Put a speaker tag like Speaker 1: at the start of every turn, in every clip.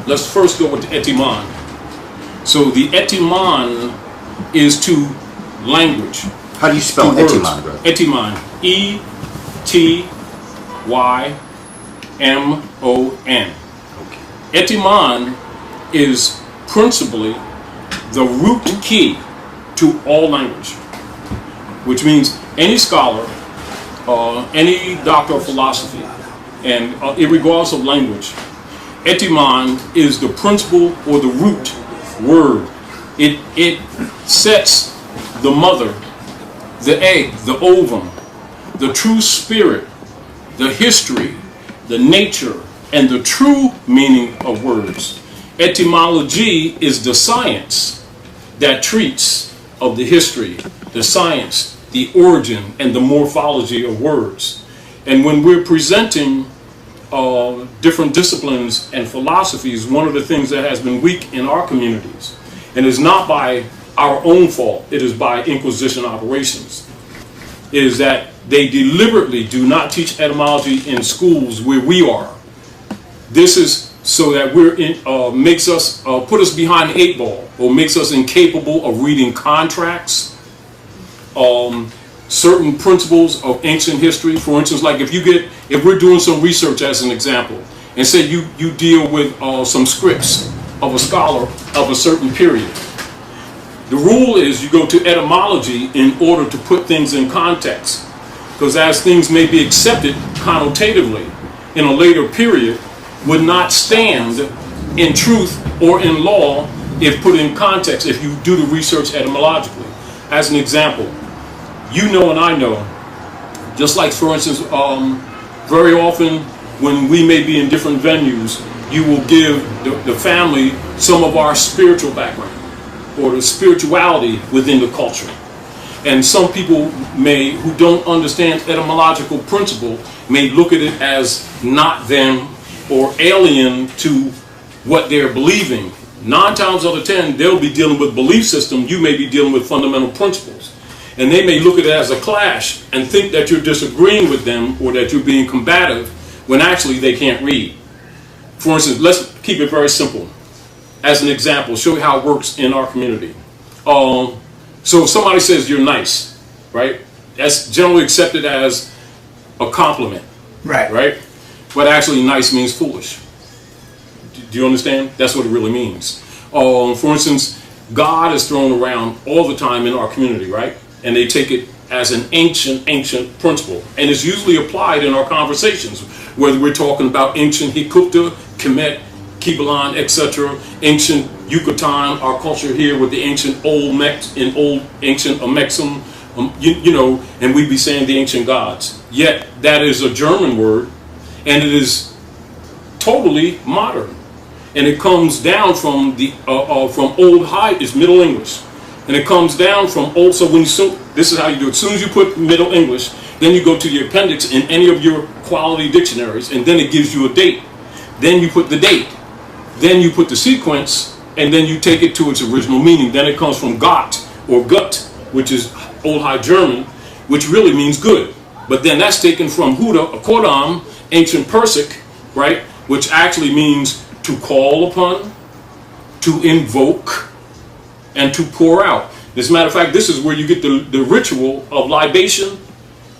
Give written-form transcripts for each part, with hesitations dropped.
Speaker 1: let's first go with the etymon. So the etymon is to language.
Speaker 2: How do you spell etymon, brother?
Speaker 1: Etymon. E-T-Y-M-O-N.
Speaker 2: Okay.
Speaker 1: Etymon is principally the root key to all language, which means any scholar, any doctor of philosophy, and irregardless of language, etymon is the principle or the root word. It sets the mother, the egg, the ovum, the true spirit, the history, the nature, and the true meaning of words. Etymology is the science that treats of the history, the science, the origin, and the morphology of words. And when we're presenting different disciplines and philosophies, one of the things that has been weak in our communities, and is not by our own fault, it is by Inquisition operations, is that they deliberately do not teach etymology in schools where we are. This is so that makes us put us behind the 8 ball, or makes us incapable of reading contracts, certain principles of ancient history. For instance, like if we're doing some research as an example, and say you deal with some scripts of a scholar of a certain period, the rule is you go to etymology in order to put things in context, because as things may be accepted connotatively in a later period, would not stand in truth or in law if put in context, if you do the research etymologically. As an example, you know and I know, just like, for instance, very often when we may be in different venues, you will give the family some of our spiritual background or the spirituality within the culture. And some people who don't understand etymological principle, may look at it as not them or alien to what they're believing. 9 times out of 10, they'll be dealing with belief system. You may be dealing with fundamental principles. And they may look at it as a clash and think that you're disagreeing with them or that you're being combative when actually they can't read. For instance, let's keep it very simple. As an example, show you how it works in our community. So if somebody says you're nice, right? That's generally accepted as a compliment. Right? But actually nice means foolish. Do you understand? That's what it really means. For instance, God is thrown around all the time in our community, right? And they take it as an ancient principle. And it's usually applied in our conversations, whether we're talking about ancient Hikupta, Kemet, Kibalan, etc., ancient Yucatan, our culture here with the ancient ancient Amexem, and we'd be saying the ancient gods. Yet that is a German word, and it is totally modern, and it comes down from from Old High, is Middle English, and it comes down from old. So this is how you do it. As soon as you put Middle English, then you go to the appendix in any of your quality dictionaries, and then it gives you a date. Then you put the date. Then you put the sequence, and then you take it to its original meaning. Then it comes from Gott or Gut, which is Old High German, which really means good. But then that's taken from Huda, Koran, ancient Persic, right, which actually means to call upon, to invoke, and to pour out. As a matter of fact, this is where you get the ritual of libation.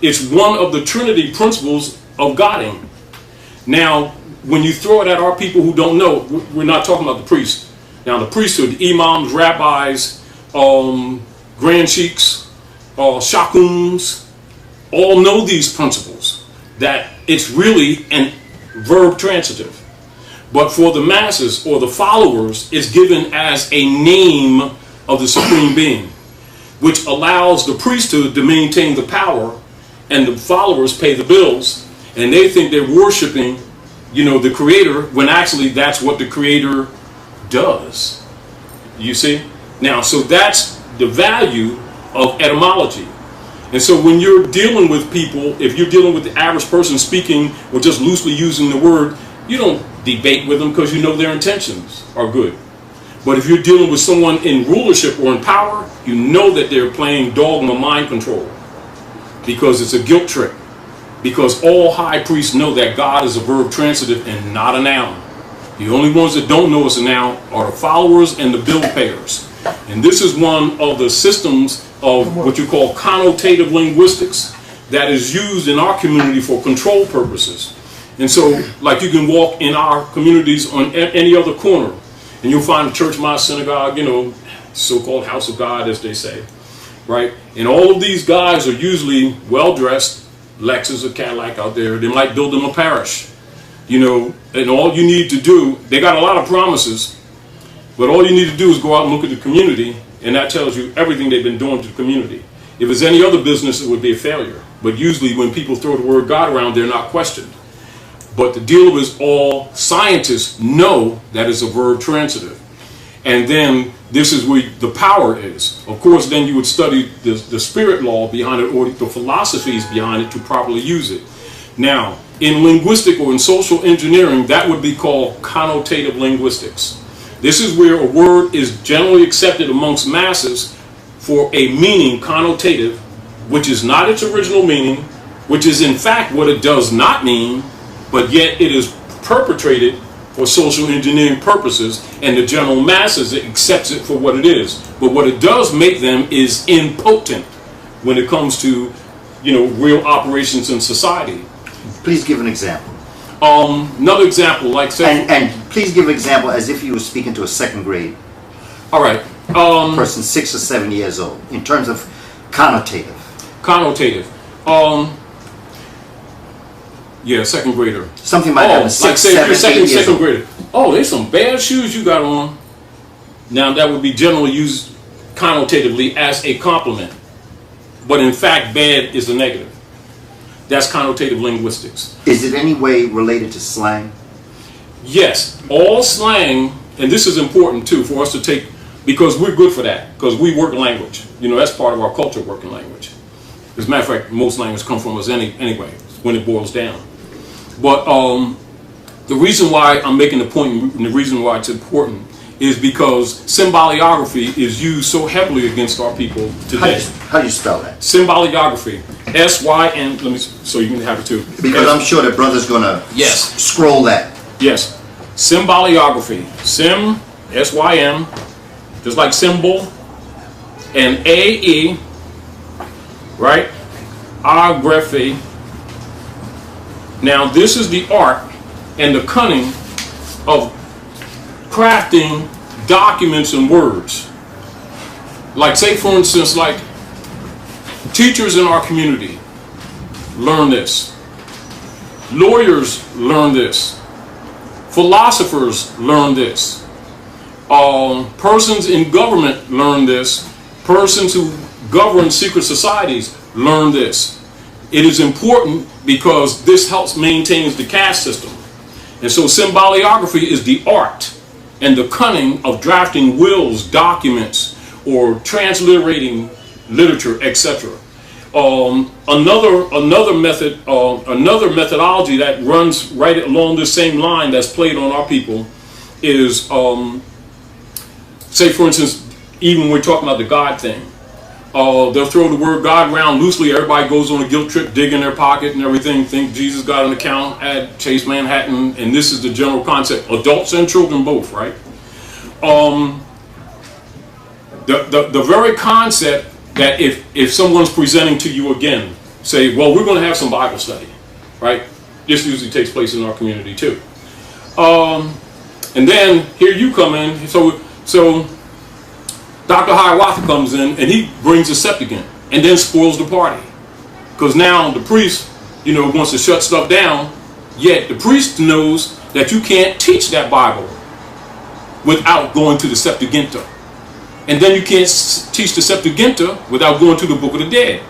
Speaker 1: It's one of the Trinity principles of Godding. Now, when you throw it at our people who don't know, we're not talking about the priest. Now, the priesthood, imams, rabbis, grand sheiks, shakuns, all know these principles, that it's really a verb transitive. But for the masses or the followers, it's given as a name of the Supreme Being, which allows the priesthood to maintain the power, and the followers pay the bills, and they think they're worshiping the Creator, when actually that's what the Creator does. You see? Now, so that's the value of etymology. And so when you're dealing with people, if you're dealing with the average person speaking or just loosely using the word, you don't debate with them because you know their intentions are good. But if you're dealing with someone in rulership or in power, you know that they're playing dogma mind control, because it's a guilt trip. Because all high priests know that God is a verb transitive and not a noun. The only ones that don't know us now are the followers and the bill payers. And this is one of the systems of what you call connotative linguistics that is used in our community for control purposes. And so, like, you can walk in our communities on any other corner, and you'll find a church, mosque, synagogue, you know, so-called house of God, as they say, right? And all of these guys are usually well-dressed, Lexus or Cadillac out there. They might build them a parish, you know, and all you need to do, they got a lot of promises, but all you need to do is go out and look at the community, and that tells you everything they've been doing to the community. If it's any other business, it would be a failure. But usually when people throw the word God around, they're not questioned. But the deal is, all scientists know that it's a verb transitive. And then this is where the power is. Of course, then you would study the spirit law behind it, or the philosophies behind it, to properly use it. Now, in linguistic or in social engineering, that would be called connotative linguistics. This is where a word is generally accepted amongst masses for a meaning, connotative, which is not its original meaning, which is in fact what it does not mean, but yet it is perpetrated for social engineering purposes, and the general masses accepts it for what it is. But what it does make them is impotent when it comes to, you know, real operations in society.
Speaker 2: Please give an example.
Speaker 1: Another example, like say,
Speaker 2: And please give an example as if you were speaking to a second grade
Speaker 1: all right,
Speaker 2: person, 6 or 7 years old, in terms of connotative.
Speaker 1: Connotative. Yeah, second grader.
Speaker 2: Something like that. 6,
Speaker 1: like say
Speaker 2: 7,
Speaker 1: you're
Speaker 2: 8 years
Speaker 1: second
Speaker 2: old.
Speaker 1: grader. Oh, there's some bad shoes you got on. Now that would be generally used connotatively as a compliment, but in fact, bad is a negative. That's connotative linguistics.
Speaker 2: Is it any way related to slang?
Speaker 1: Yes, all slang, and this is important too for us to take, because we're good for that, because we work language. You know, that's part of our culture, working language. As a matter of fact, most languages come from us anyway, when it boils down. But the reason why I'm making the point, and the reason why it's important, is because symboliography is used so heavily against our people today.
Speaker 2: How do you spell that?
Speaker 1: Symboliography, S-Y-N, let me, so you can have it too.
Speaker 2: Because I'm sure the brother's going to
Speaker 1: Yes.
Speaker 2: scroll that.
Speaker 1: Yes, symboliography, sim, S-Y-M, just like symbol, and A-E, right, ography. Now this is the art and the cunning of crafting documents and words. Like, say for instance, like, teachers in our community learn this, lawyers learn this, philosophers learn this, persons in government learn this, persons who govern secret societies learn this. It is important because this helps maintain the caste system. And so symboliography is the art and the cunning of drafting wills, documents, or transliterating literature, etc. Another methodology that runs right along the same line that's played on our people is, say for instance, even when we're talking about the God thing, they'll throw the word God around loosely. Everybody goes on a guilt trip, dig in their pocket and everything, think Jesus got an account at Chase Manhattan, and this is the general concept. Adults and children both, right? The very concept that if someone's presenting to you again, say, well, we're going to have some Bible study, right? This usually takes place in our community too. And then here you come in, so Dr. Hiawatha comes in and he brings a Septuagint and then spoils the party. Because now the priest, you know, wants to shut stuff down, yet the priest knows that you can't teach that Bible without going to the Septuaginta. And then you can't teach the Septuaginta without going to the Book of the Dead.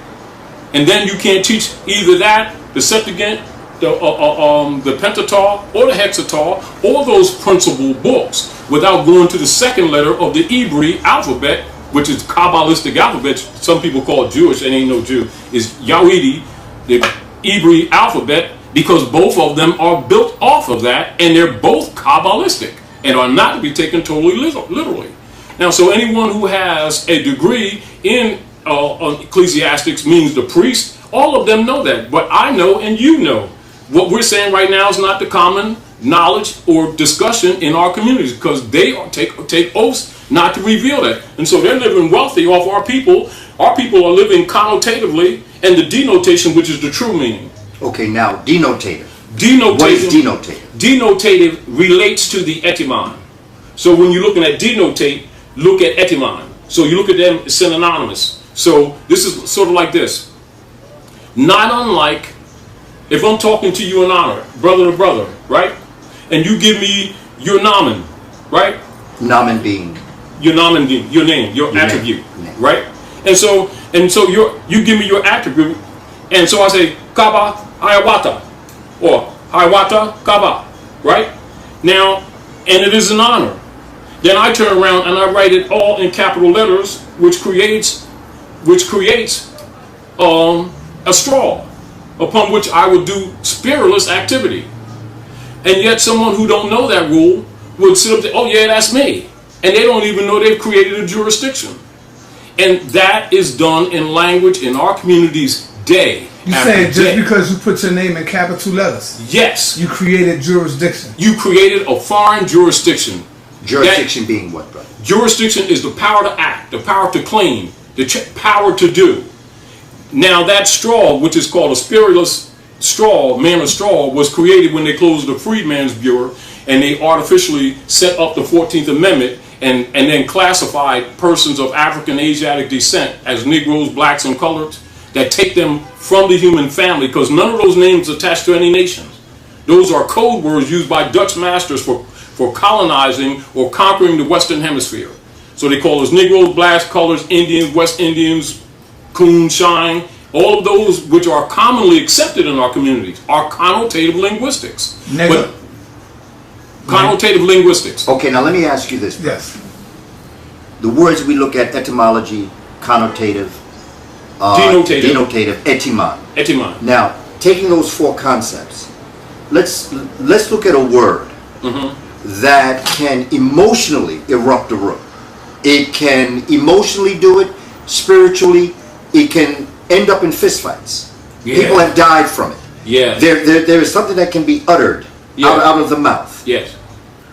Speaker 1: And then you can't teach either that, the Septuagint, the Pentateuch, or the Hexateuch, or those principal books, without going to the second letter of the Hebrew alphabet, which is Kabbalistic alphabet. Some people call it Jewish, and ain't no Jew. Is Yahweh, the Hebrew alphabet, because both of them are built off of that, and they're both Kabbalistic, and are not to be taken totally literally. Now, so anyone who has a degree in ecclesiastics, means the priest, all of them know that. But I know and you know. What we're saying right now is not the common knowledge or discussion in our communities, because they take oaths not to reveal that. And so they're living wealthy off our people. Our people are living connotatively, and the denotation, which is the true meaning.
Speaker 2: Okay, now denotative.
Speaker 1: Denotative.
Speaker 2: What is denotative?
Speaker 1: Denotative relates to the etymon. So when you're looking at denotate, look at etymon. So you look at them synonymous. So this is sort of like this. Not unlike if I'm talking to you in honor, brother to brother, right? And you give me your nomen, right?
Speaker 2: Nomen being
Speaker 1: your nomen being your name, your attribute, right? And so you give me your attribute, and so I say Kaba Hayawata or Hayawata Kaba, right? Now, and it is an honor. Then I turn around and I write it all in capital letters, which creates a straw upon which I would do spiritless activity. And yet someone who don't know that rule would sit up there, oh yeah, that's me. And they don't even know they've created a jurisdiction. And that is done in language in our communities day
Speaker 3: You
Speaker 1: after
Speaker 3: saying just
Speaker 1: day.
Speaker 3: because you put your name in capital letters,
Speaker 1: Yes.
Speaker 3: you created jurisdiction.
Speaker 1: You created a foreign jurisdiction.
Speaker 2: jurisdiction being what, brother?
Speaker 1: Jurisdiction is the power to act, the power to claim, the power to do. Now that straw, which is called a spiritless straw, man of straw, was created when they closed the Freedmen's Bureau and they artificially set up the 14th Amendment and then classified persons of African Asiatic descent as Negroes, blacks, and coloreds, that take them from the human family, because none of those names attach to any nations. Those are code words used by Dutch masters for colonizing or conquering the Western Hemisphere. So they call us Negroes, blacks, coloreds, Indians, West Indians, Coon, Shine, all of those which are commonly accepted in our communities are connotative linguistics.
Speaker 3: Nigger.
Speaker 1: But connotative linguistics.
Speaker 2: Okay, now let me ask you this, brother.
Speaker 3: Yes.
Speaker 2: The words we look at, etymology, connotative,
Speaker 1: Denotative.
Speaker 2: etymon.
Speaker 1: Etymon.
Speaker 2: Now, taking those four concepts, let's look at a word that can emotionally erupt a room. It can emotionally do it, spiritually. It can end up in fistfights.
Speaker 1: Yeah.
Speaker 2: People have died from it.
Speaker 1: Yeah.
Speaker 2: There is something that can be uttered out of the mouth.
Speaker 1: Yes.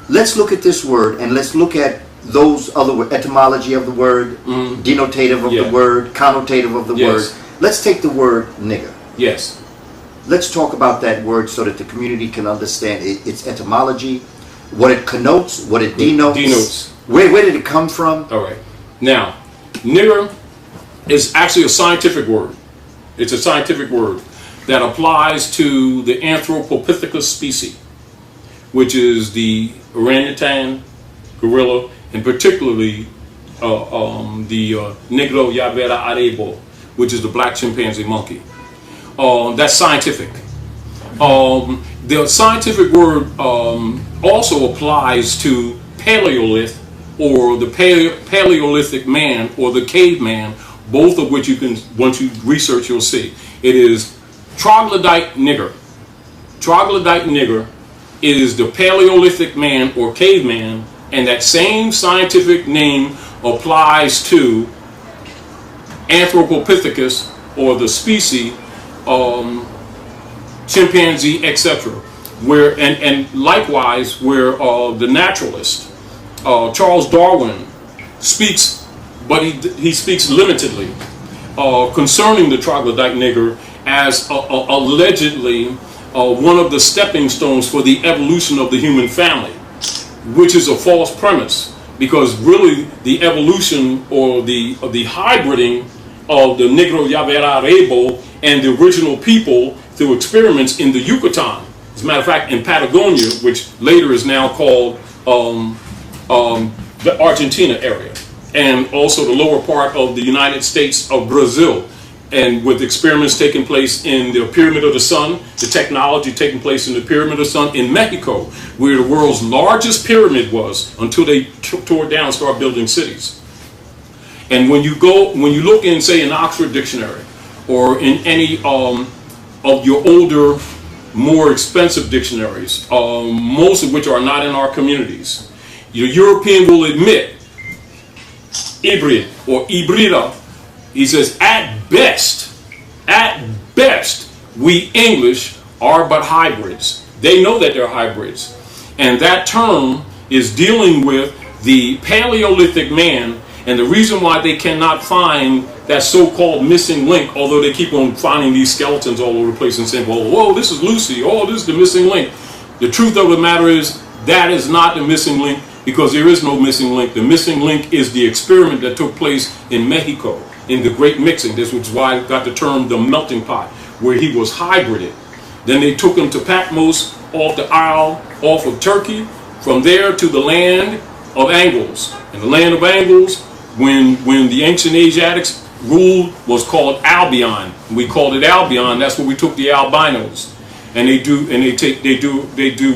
Speaker 2: Let's look at this word and let's look at those other words, etymology of the word, denotative of the word, connotative of the word. Let's take the word nigger.
Speaker 1: Yes.
Speaker 2: Let's talk about that word so that the community can understand its etymology, what it connotes, what it denotes. Where did it come from?
Speaker 1: All right. Now, nigger is actually a scientific word. It's a scientific word that applies to the Anthropopithecus species, which is the orangutan, gorilla, and particularly the Negro Yavera Arebo, which is the black chimpanzee monkey. That's scientific. The scientific word also applies to Paleolith, or the Paleolithic man, or the caveman, both of which you can, once you research, you'll see. It is troglodyte nigger. Troglodyte nigger is the Paleolithic man or caveman, and that same scientific name applies to Anthropopithecus, or the species, chimpanzee, etc. Where and likewise, where the naturalist Charles Darwin speaks, but he speaks limitedly concerning the troglodyte nigger as allegedly one of the stepping stones for the evolution of the human family, which is a false premise, because really the evolution or the hybriding of the Negro Yavera Arebo and the original people through experiments in the Yucatan, as a matter of fact in Patagonia, which later is now called the Argentina area, and also the lower part of the United States of Brazil, and with experiments taking place in the Pyramid of the Sun, the technology taking place in the Pyramid of the Sun in Mexico, where the world's largest pyramid was, until they tore it down and started building cities. And when you look in, say, an Oxford dictionary, or in any of your older, more expensive dictionaries, most of which are not in our communities, your European will admit hybrid or hybrida. He says, at best, we English are but hybrids. They know that they're hybrids. And that term is dealing with the Paleolithic man, and the reason why they cannot find that so-called missing link, although they keep on finding these skeletons all over the place and saying, well, whoa, this is Lucy, oh, this is the missing link. The truth of the matter is that is not the missing link, because there is no missing link. The missing link is the experiment that took place in Mexico, in the Great Mixing. This was why it got the term the melting pot, where he was hybrided. Then they took him to Patmos, off the Isle, off of Turkey, from there to the land of Angles. And the land of Angles, when the ancient Asiatics ruled, was called Albion. We called it Albion. That's where we took the albinos. And they do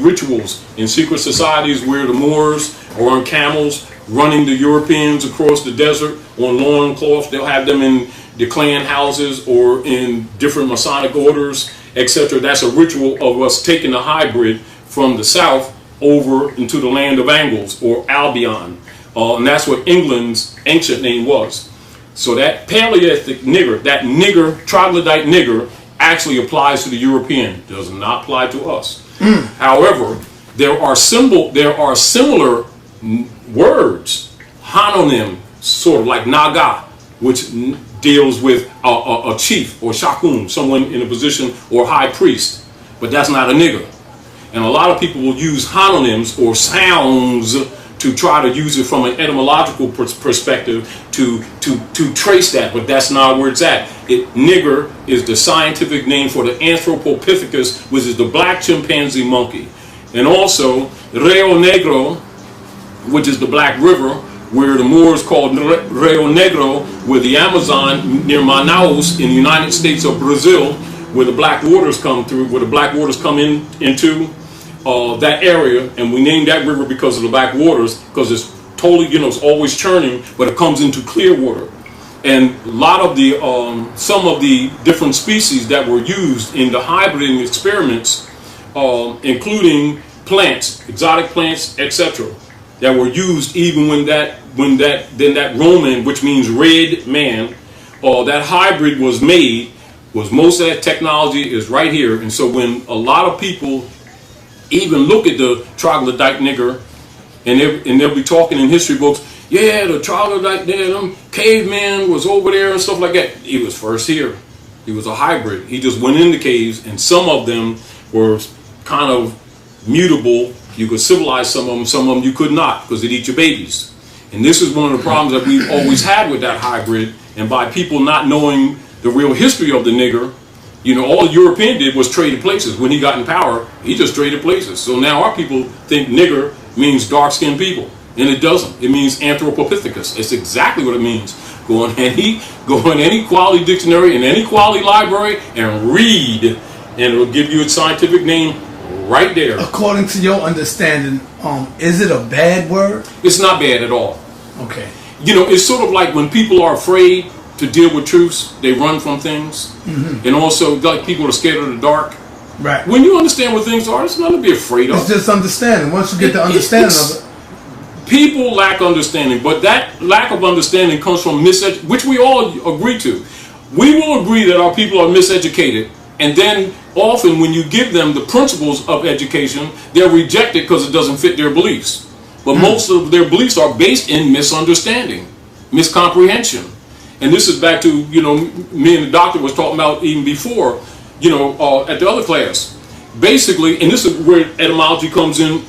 Speaker 1: rituals in secret societies where the Moors are on camels running the Europeans across the desert on loincloths. They'll have them in the clan houses or in different Masonic orders, etc. That's a ritual of us taking the hybrid from the south over into the land of Angles, or Albion. And that's what England's ancient name was. So that Paleolithic nigger, that nigger, troglodyte nigger, actually applies to the European. Does not apply to us. However, there are similar words, homonym, sort of like Naga, which deals with a chief or shakun, someone in a position, or high priest, but that's not a nigger. And a lot of people will use homonyms or sounds to try to use it from an etymological perspective to trace that, but that's not where it's at. Nigger is the scientific name for the Anthropopithecus, which is the black chimpanzee monkey. And also Rio Negro, which is the Black River, where the Moors called Rio Negro, where the Amazon near Manaus in the United States of Brazil, where the black waters come through, where the black waters come into that area, and we named that river because of the black waters, because it's totally, it's always churning, but it comes into clear water. And a lot of the some of the different species that were used in the hybriding experiments, including plants, exotic plants, etc., that were used even when that Roman, which means red man, that hybrid was made, was most of that technology is right here. And so when a lot of people even look at the troglodyte nigger, and they'll be talking in history books, yeah, the troglodyte nigger, them caveman was over there and stuff like that. He was first here. He was a hybrid. He just went in the caves, and some of them were kind of mutable. You could civilize some of them you could not, because they'd eat your babies. And this is one of the problems that we've always had with that hybrid, and by people not knowing the real history of the nigger. All the European did was trade places. When he got in power, he just traded places. So now our people think nigger means dark-skinned people, and it doesn't. It means Anthropopithecus. It's exactly what it means. Go in any quality dictionary in any quality library and read, and it'll give you its scientific name right there.
Speaker 3: According to your understanding, is it a bad word?
Speaker 1: It's not bad at all.
Speaker 3: Okay.
Speaker 1: It's sort of like when people are afraid to deal with truths, they run from things. Mm-hmm. And also, like, people are scared of the dark.
Speaker 3: Right.
Speaker 1: When you understand what things are, there's nothing to be afraid of.
Speaker 3: It's just understanding. Once you get the understanding of it.
Speaker 1: People lack understanding, but that lack of understanding comes from miseducation, which we all agree to. We will agree that our people are miseducated, and then often when you give them the principles of education, they're rejected because it doesn't fit their beliefs. But most of their beliefs are based in misunderstanding, miscomprehension. And this is back to, me and the doctor was talking about even before, at the other class. Basically, and this is where etymology comes in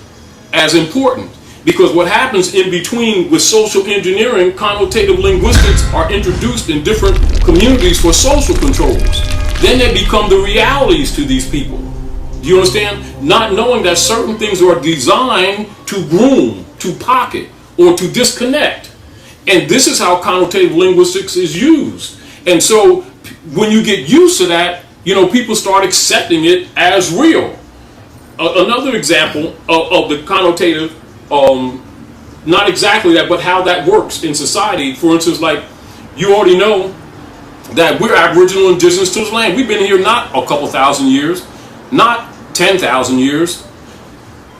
Speaker 1: as important. Because what happens in between with social engineering, connotative linguistics are introduced in different communities for social controls. Then they become the realities to these people. Do you understand? Not knowing that certain things are designed to groom, to pocket, or to disconnect. And this is how connotative linguistics is used. And so when you get used to that, people start accepting it as real. Another example of the connotative, not exactly that, but how that works in society. For instance, like, you already know that we're Aboriginal indigenous to this land. We've been here not a couple thousand years, not 10,000 years,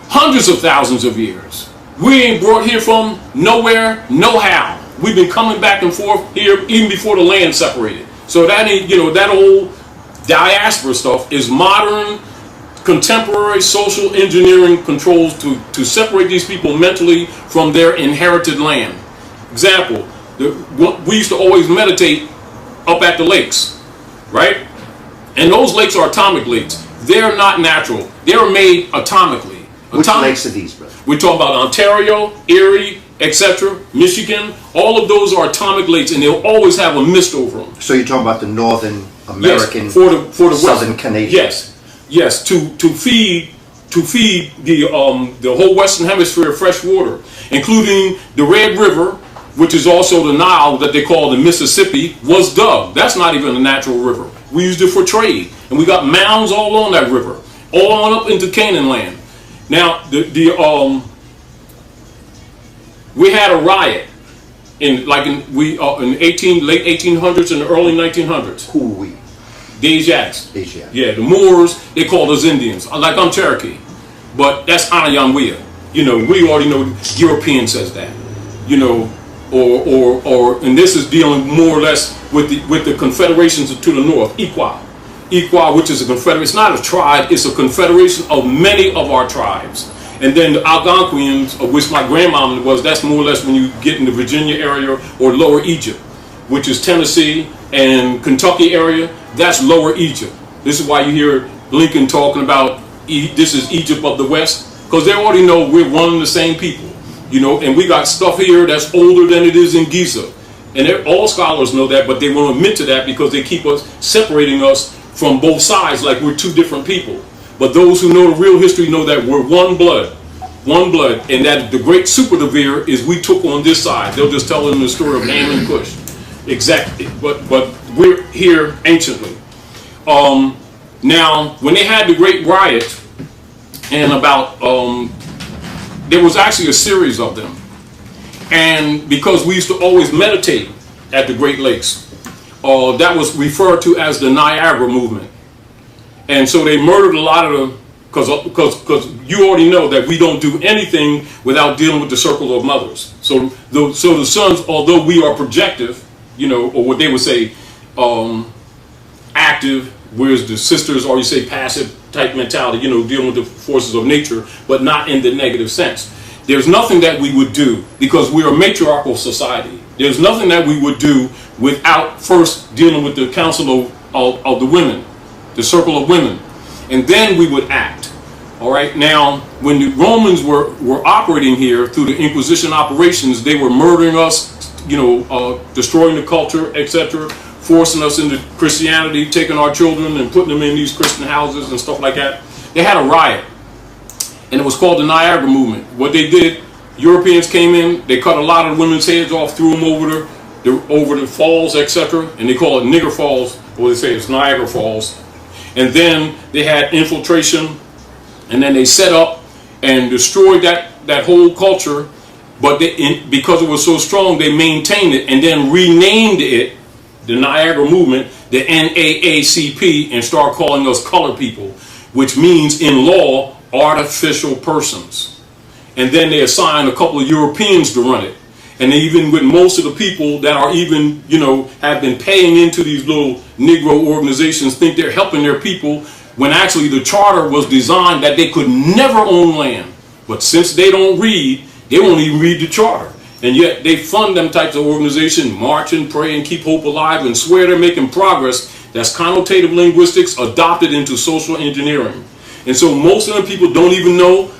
Speaker 1: hundreds of thousands of years. We ain't brought here from nowhere, no how. We've been coming back and forth here even before the land separated. So that ain't, that old diaspora stuff is modern contemporary social engineering controls to separate these people mentally from their inherited land. Example, we used to always meditate up at the lakes, right? And those lakes are atomic lakes. They're not natural. They're made atomically.
Speaker 2: Which lakes are these, brother?
Speaker 1: We're talking about Ontario, Erie, etc., Michigan. All of those are atomic lakes, and they'll always have a mist over them.
Speaker 2: So you're talking about the Northern American,
Speaker 1: yes, for the
Speaker 2: Southern
Speaker 1: West.
Speaker 2: Canadian.
Speaker 1: Yes, to feed the whole Western Hemisphere fresh water, including the Red River, which is also the Nile that they call the Mississippi, was dug. That's not even a natural river. We used it for trade, and we got mounds all on that river, all on up into Canaan land. Now, we had a riot in late 1800s and the early 1900s.
Speaker 2: Who are we?
Speaker 1: The Ajax.
Speaker 2: Ajax.
Speaker 1: Yeah, the Moors, they called us Indians. Like, I'm Cherokee, but that's Anayanwea. You know, we already know European says that. You know, and this is dealing more or less with the confederations to the north, Iqua, which is a confederation. It's not a tribe, it's a confederation of many of our tribes. And then the Algonquians, of which my grandmama was, that's more or less when you get in the Virginia area or Lower Egypt, which is Tennessee and Kentucky area. That's Lower Egypt. This is why you hear Lincoln talking about this is Egypt of the West, because they already know we're one and the same people. You know, and we got stuff here that's older than it is in Giza. And all scholars know that, but they won't admit to that because they keep us separating us from both sides like we're two different people. But those who know the real history know that we're one blood, and that the great super devere is we took on this side. They'll just tell them the story of Ham and Cush. Exactly, but we're here anciently. Now, when they had the Great Riot, and about there was actually a series of them, and because we used to always meditate at the Great Lakes, that was referred to as the Niagara movement. And so they murdered a lot of them because you already know that we don't do anything without dealing with the circle of mothers. So the sons, although we are projective, you know, or what they would say active, whereas the sisters, or you say passive type mentality, you know, dealing with the forces of nature, but not in the negative sense. There's nothing that we would do, because we're a matriarchal society. There's nothing that we would do without first dealing with the council of the women, the circle of women, and then we would act. All right. Now, when the Romans were operating here through the Inquisition operations, they were murdering us, you know, destroying the culture, etc., forcing us into Christianity, taking our children and putting them in these Christian houses and stuff like that. They had a riot, and it was called the Niagara movement. What they did, Europeans came in, they cut a lot of the women's heads off, threw them over the falls, etc., and they call it Nigger Falls, or they say it's Niagara Falls. And then they had infiltration, and then they set up and destroyed that whole culture. But because it was so strong, they maintained it and then renamed it, the Niagara movement, the NAACP, and start calling us colored people, which means in law, artificial persons. And then they assigned a couple of Europeans to run it. And even with most of the people that are even, you know, have been paying into these little Negro organizations, think they're helping their people, when actually the charter was designed that they could never own land. But since they don't read, they won't even read the charter. And yet they fund them types of organizations, march and pray and keep hope alive and swear they're making progress. That's connotative linguistics adopted into social engineering. And so most of the people don't even know.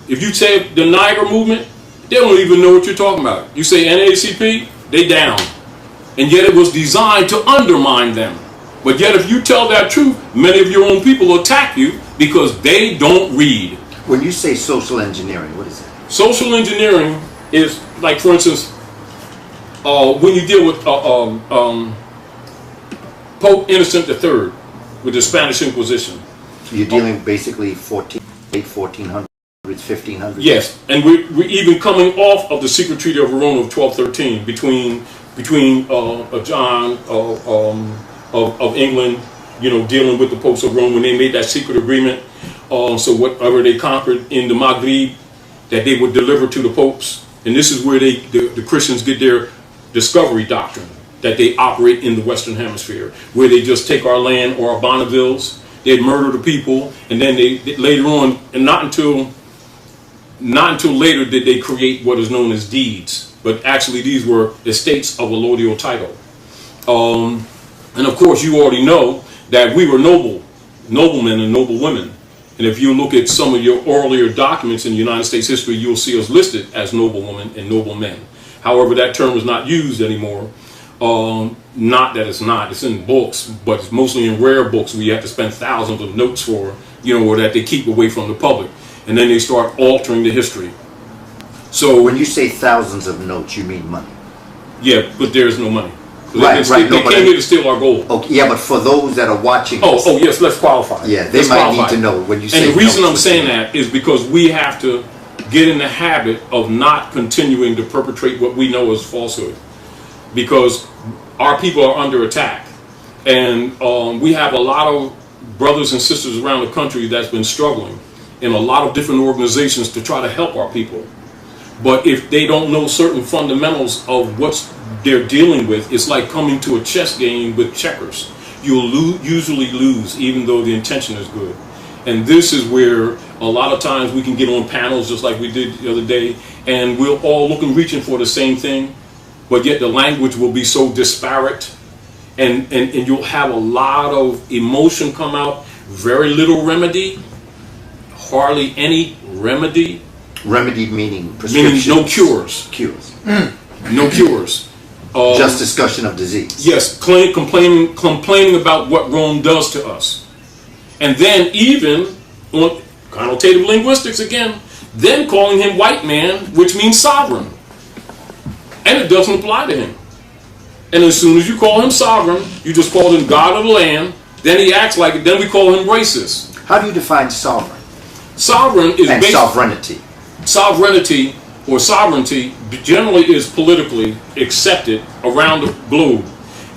Speaker 1: If you say the Niagara movement, they don't even know what you're talking about. You say NAACP, they down. And yet it was designed to undermine them. But yet if you tell that truth, many of your own people will attack you because they don't read.
Speaker 2: When you say social engineering, what is that?
Speaker 1: Social engineering is, like, for instance, when you deal with Pope Innocent III with the Spanish Inquisition.
Speaker 2: So you're dealing basically 1400s, 1500s?
Speaker 1: Yes, and we're even coming off of the secret treaty of Verona of 1213 between John of England, you know, dealing with the popes of Rome when they made that secret agreement. So whatever they conquered in the Maghreb, that they would deliver to the popes. And this is where the Christians get their discovery doctrine, that they operate in the Western Hemisphere, where they just take our land or our Bonnevilles, they'd murder the people, and then they later on, and not until later did they create what is known as deeds. But actually, these were estates of allodial title. And of course, you already know that we were noblemen and noblewomen. And if you look at some of your earlier documents in United States history, you'll see us listed as noblewomen and noblemen. However, that term is not used anymore. Not that it's not, it's in books, but it's mostly in rare books where you have to spend thousands of notes for, or that they keep away from the public. And then they start altering the history. So
Speaker 2: when you say thousands of notes, you mean money?
Speaker 1: Yeah, but there's no money.
Speaker 2: Right.
Speaker 1: They came here to steal our gold.
Speaker 2: Okay, yeah, but for those that are watching
Speaker 1: Oh, yes, let's qualify.
Speaker 2: Yeah, they might need to know when you say.
Speaker 1: And the reason I'm saying that is because we have to get in the habit of not continuing to perpetrate what we know as falsehood. Because our people are under attack. And we have a lot of brothers and sisters around the country that's been struggling in a lot of different organizations to try to help our people. But if they don't know certain fundamentals of what they're dealing with, it's like coming to a chess game with checkers. You'll usually lose, even though the intention is good. And this is where a lot of times we can get on panels just like we did the other day, and we're all reaching for the same thing, but yet the language will be so disparate, and you'll have a lot of emotion come out, very little remedy, hardly any remedy.
Speaker 2: Remedy meaning prescriptions.
Speaker 1: Meaning no cures.
Speaker 2: Cures.
Speaker 1: No cures.
Speaker 2: Just discussion of disease.
Speaker 1: Yes, complaining about what Rome does to us. And then even on connotative linguistics again, then calling him white man, which means sovereign. And it doesn't apply to him. And as soon as you call him sovereign, you just call him God of the land, then he acts like it, then we call him racist.
Speaker 2: How do you define sovereign?
Speaker 1: Sovereign is
Speaker 2: and sovereignty.
Speaker 1: Sovereignty or sovereignty generally is politically accepted around the globe.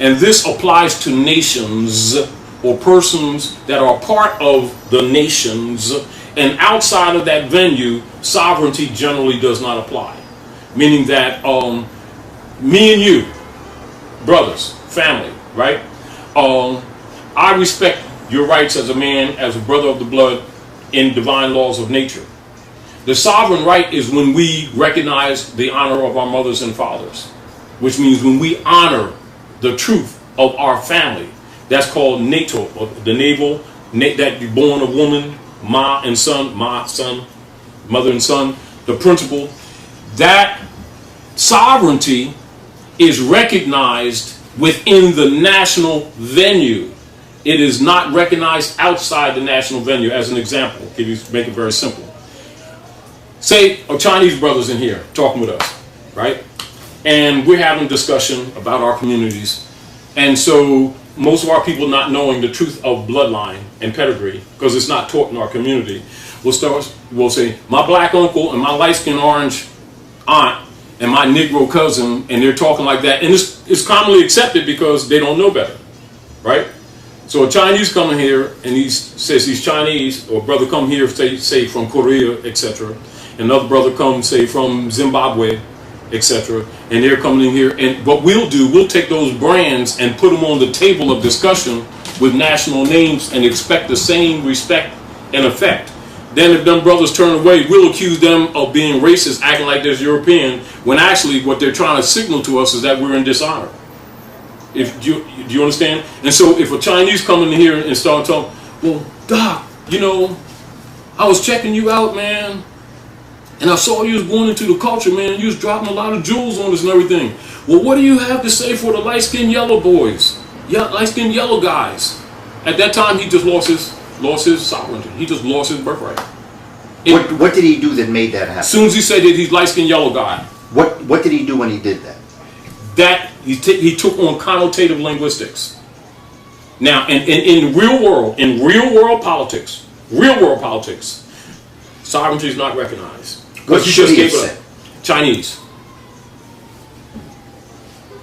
Speaker 1: And this applies to nations or persons that are part of the nations. And outside of that venue, sovereignty generally does not apply. Meaning that me and you, brothers, family, right? I respect your rights as a man, as a brother of the blood, in divine laws of nature. The sovereign right is when we recognize the honor of our mothers and fathers, which means when we honor the truth of our family. That's called natal, or the navel, that you're born a woman, ma and son, mother and son. The principle that sovereignty is recognized within the national venue. It is not recognized outside the national venue. As an example, make it very simple. Say a Chinese brother's in here talking with us, right? And we're having a discussion about our communities. And so most of our people not knowing the truth of bloodline and pedigree, because it's not taught in our community, we'll say, my black uncle and my light-skinned orange aunt and my Negro cousin, and they're talking like that. And it's commonly accepted because they don't know better, right? So a Chinese coming here and he says he's Chinese, or a brother come here, say from Korea, etc. Another brother come, say from Zimbabwe, etc. And they're coming in here, and what we'll do, we'll take those brands and put them on the table of discussion with national names and expect the same respect and effect. Then if them brothers turn away, we'll accuse them of being racist, acting like they're European, when actually what they're trying to signal to us is that we're in dishonor. Do you understand? And so if a Chinese come in here and start talking, well, Doc, I was checking you out, man, and I saw you was going into the culture, man. You was dropping a lot of jewels on us and everything. Well, what do you have to say for the light-skinned yellow boys? Yeah, light-skinned yellow guys. At that time, he just lost his sovereignty. He just lost his birthright.
Speaker 2: What did he do that made that happen?
Speaker 1: As soon as he said that he's light-skinned yellow guy.
Speaker 2: What did he do when he did that?
Speaker 1: That he took on connotative linguistics. Now, in real world politics, sovereignty is not recognized.
Speaker 2: What should he have said?
Speaker 1: Chinese.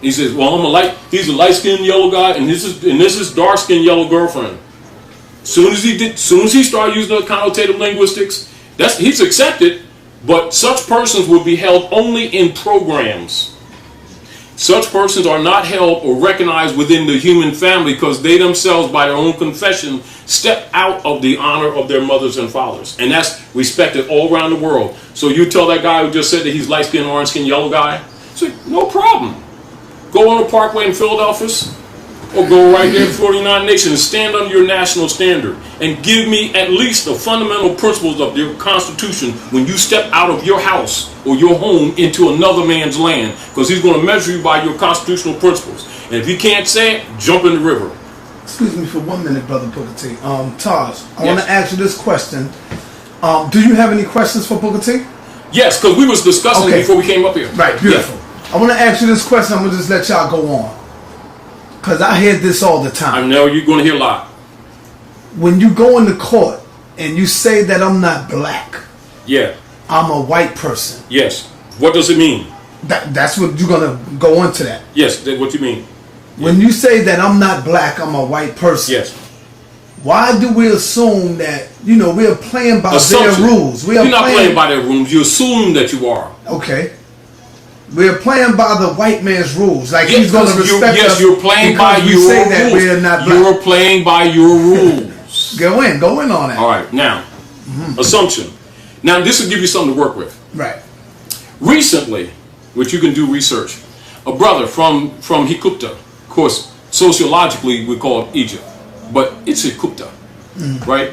Speaker 1: He says, "Well, he's a light-skinned yellow guy, and this is dark-skinned yellow girlfriend." Soon as he started using the connotative linguistics, he's accepted, but such persons would be held only in programs. Such persons are not held or recognized within the human family because they themselves, by their own confession, step out of the honor of their mothers and fathers. And that's respected all around the world. So you tell that guy who just said that he's light-skinned, orange-skinned, yellow guy, say, no problem. Go on a parkway in Philadelphia, or go right there in 49 Nations and stand under your national standard and give me at least the fundamental principles of your Constitution when you step out of your house or your home into another man's land, because he's going to measure you by your constitutional principles. And if you can't say it, jump in the river.
Speaker 3: Excuse me for 1 minute, Brother Booker T. Taj, I
Speaker 1: Yes.
Speaker 3: want to ask you this question. Do you have any questions for Booker T?
Speaker 1: Yes, because we was discussing it before we came up here.
Speaker 3: Right, beautiful. I want to ask you this question. I'm going to just let y'all go on, because I hear this all the time.
Speaker 1: I know you're going to hear a lot.
Speaker 3: When you go into court and you say that I'm not black,
Speaker 1: Yeah.
Speaker 3: I'm a white person.
Speaker 1: Yes. What does it mean?
Speaker 3: That's what you're going to go into that.
Speaker 1: Yes, what you mean?
Speaker 3: When you say that I'm not black, I'm a white person.
Speaker 1: Yes.
Speaker 3: Why do we assume that, we're playing by
Speaker 1: Assumption.
Speaker 3: their rules?
Speaker 1: You're not playing by their rules. You assume that you are.
Speaker 3: Okay. We're playing by the white man's rules. Like
Speaker 1: Yes,
Speaker 3: he's going to respect us.
Speaker 1: Yes, you're playing by
Speaker 3: we
Speaker 1: your
Speaker 3: say
Speaker 1: rules.
Speaker 3: that we're not black.
Speaker 1: You're playing by your rules.
Speaker 3: Go in on that.
Speaker 1: All right, now, assumption. Now, this will give you something to work with.
Speaker 3: Right.
Speaker 1: Recently, which you can do research, a brother from Hikupta, of course, sociologically we call it Egypt, but it's Hikupta, right?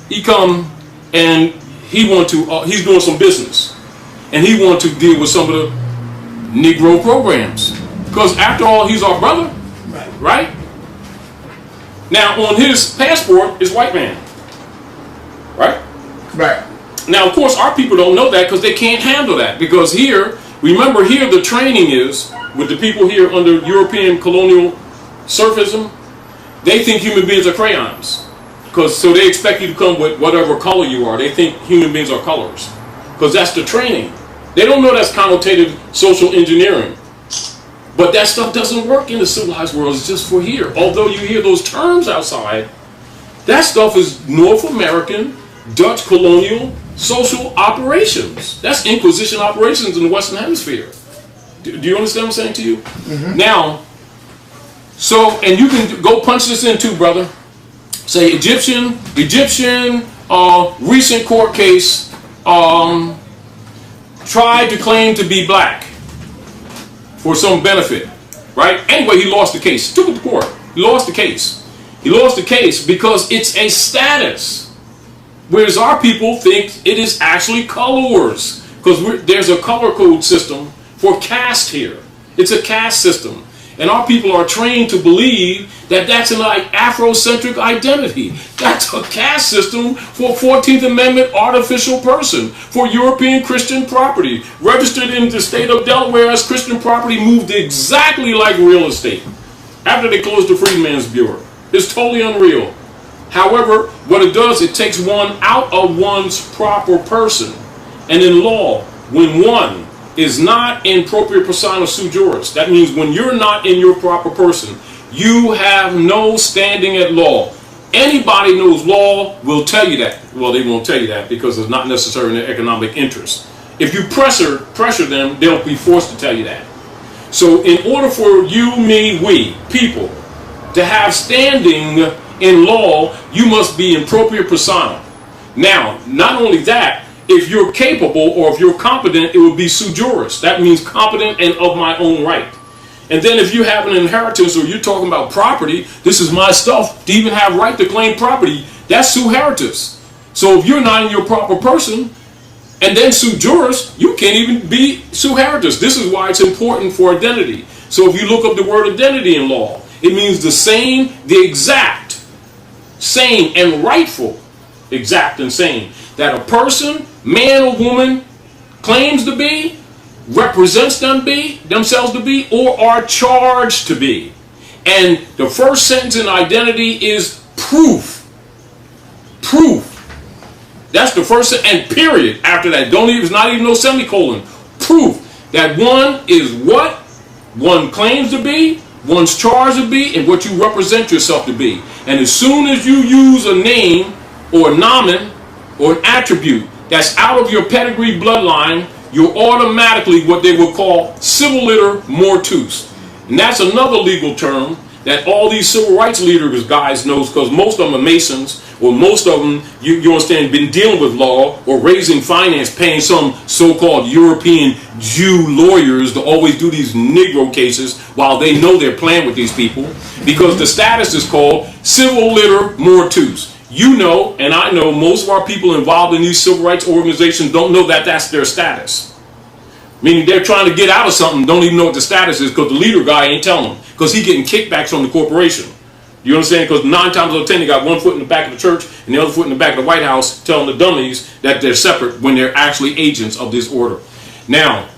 Speaker 1: He come and he's doing some business, and he want to deal with some of the Negro programs, because after all, he's our brother, right? Now, on his passport is white man, right?
Speaker 3: Right.
Speaker 1: Now, of course, our people don't know that because they can't handle that. Because remember here, the training is with the people here under European colonial serfism. They think human beings are crayons, so they expect you to come with whatever color you are. They think human beings are colors, because that's the training. They don't know that's connotative social engineering. But that stuff doesn't work in the civilized world. It's just for here. Although you hear those terms outside, that stuff is North American, Dutch colonial social operations. That's Inquisition operations in the Western Hemisphere. Do you understand what I'm saying to you? Now, and you can go punch this in too, brother. Say Egyptian recent court case tried to claim to be black for some benefit, right? Anyway, he lost the case. Took it to court. He lost the case. He lost the case because it's a status, whereas our people think it is actually colors, because there's a color code system for caste here. It's a caste system. And our people are trained to believe that that's an Afrocentric identity. That's a caste system for 14th Amendment artificial person, for European Christian property, registered in the state of Delaware as Christian property, moved exactly like real estate after they closed the Freedmen's Bureau. It's totally unreal. However, what it does, it takes one out of one's proper person. And in law, when one is not in propria persona sui juris, that means when you're not in your proper person, you have no standing at law. Anybody knows law will tell you that. Well, they won't tell you that because it's not necessarily in their economic interest. If you pressure them, they'll be forced to tell you that. So in order for you, me, we, people, to have standing in law, you must be in propria persona. Now, not only that, if you're capable or if you're competent, it would be sui juris. That means competent and of my own right. And then if you have an inheritance or you're talking about property, this is my stuff, to even have right to claim property, that's sui heritus. So if you're not in your proper person, and then sui juris, you can't even be sui heritus. This is why it's important for identity. So if you look up the word identity in law, it means the same, the exact, same, and rightful, exact and same, that a person, man or woman, claims to be, represents themselves to be, or are charged to be. And the first sentence in identity is proof. Proof. That's the first sentence, and period. After that, it's not even no semicolon. Proof that one is what one claims to be, one's charged to be, and what you represent yourself to be. And as soon as you use a name or a nomen or an attribute that's out of your pedigree bloodline, you're automatically what they would call civiliter mortuus. And that's another legal term that all these civil rights leaders guys knows, because most of them are Masons, or most of them, you understand, been dealing with law or raising finance, paying some so-called European Jew lawyers to always do these Negro cases while they know they're playing with these people, because the status is called civiliter mortuus. You know, and I know, most of our people involved in these civil rights organizations don't know that that's their status. Meaning they're trying to get out of something, don't even know what the status is, because the leader guy ain't telling them, because he's getting kickbacks from the corporation. You understand? Because 9 times out of 10 they got one foot in the back of the church and the other foot in the back of the White House, telling the dummies that they're separate when they're actually agents of this order. Now,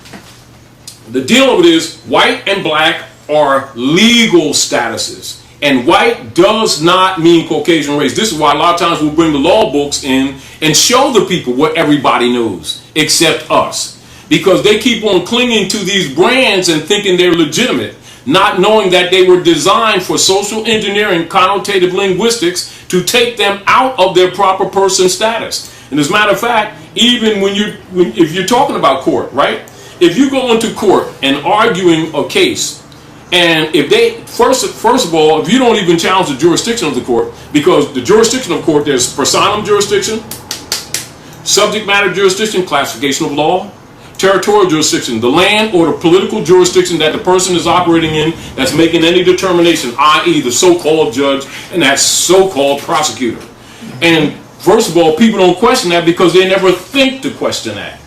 Speaker 1: the deal of it is, white and black are legal statuses. And white does not mean Caucasian race. This is why a lot of times we'll bring the law books in and show the people what everybody knows, except us. Because they keep on clinging to these brands and thinking they're legitimate, not knowing that they were designed for social engineering, connotative linguistics, to take them out of their proper person status. And as a matter of fact, even if you're talking about court, right? If you go into court and arguing a case, and if they, first of all, if you don't even challenge the jurisdiction of the court, because the jurisdiction of court, there's personam jurisdiction, subject matter jurisdiction, classification of law, territorial jurisdiction, the land or the political jurisdiction that the person is operating in that's making any determination, i.e. the so-called judge and that so-called prosecutor. And first of all, people don't question that because they never think to question that.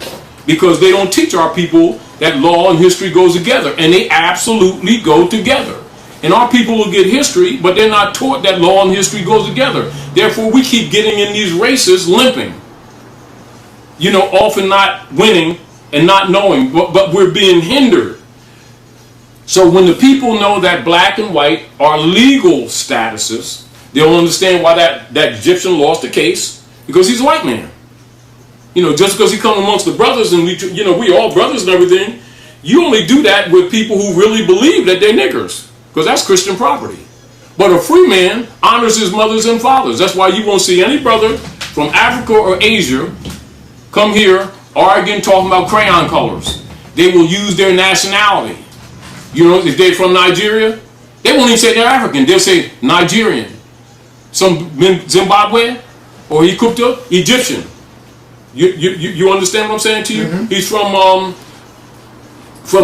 Speaker 1: Because they don't teach our people that law and history goes together, and they absolutely go together. And our people will get history, but they're not taught that law and history goes together. Therefore, we keep getting in these races limping. You know, often not winning and not knowing, but we're being hindered. So when the people know that black and white are legal statuses, they'll understand why that Egyptian lost the case, because he's a white man. You know, just because he come amongst the brothers and we all brothers and everything, you only do that with people who really believe that they're niggers, because that's Christian property. But a free man honors his mothers and fathers. That's why you won't see any brother from Africa or Asia come here arguing, talking about crayon colors. They will use their nationality. You know, if they're from Nigeria, they won't even say they're African. They'll say Nigerian. Some Zimbabwe or Egyptian. You understand what I'm saying to you? Mm-hmm. He's from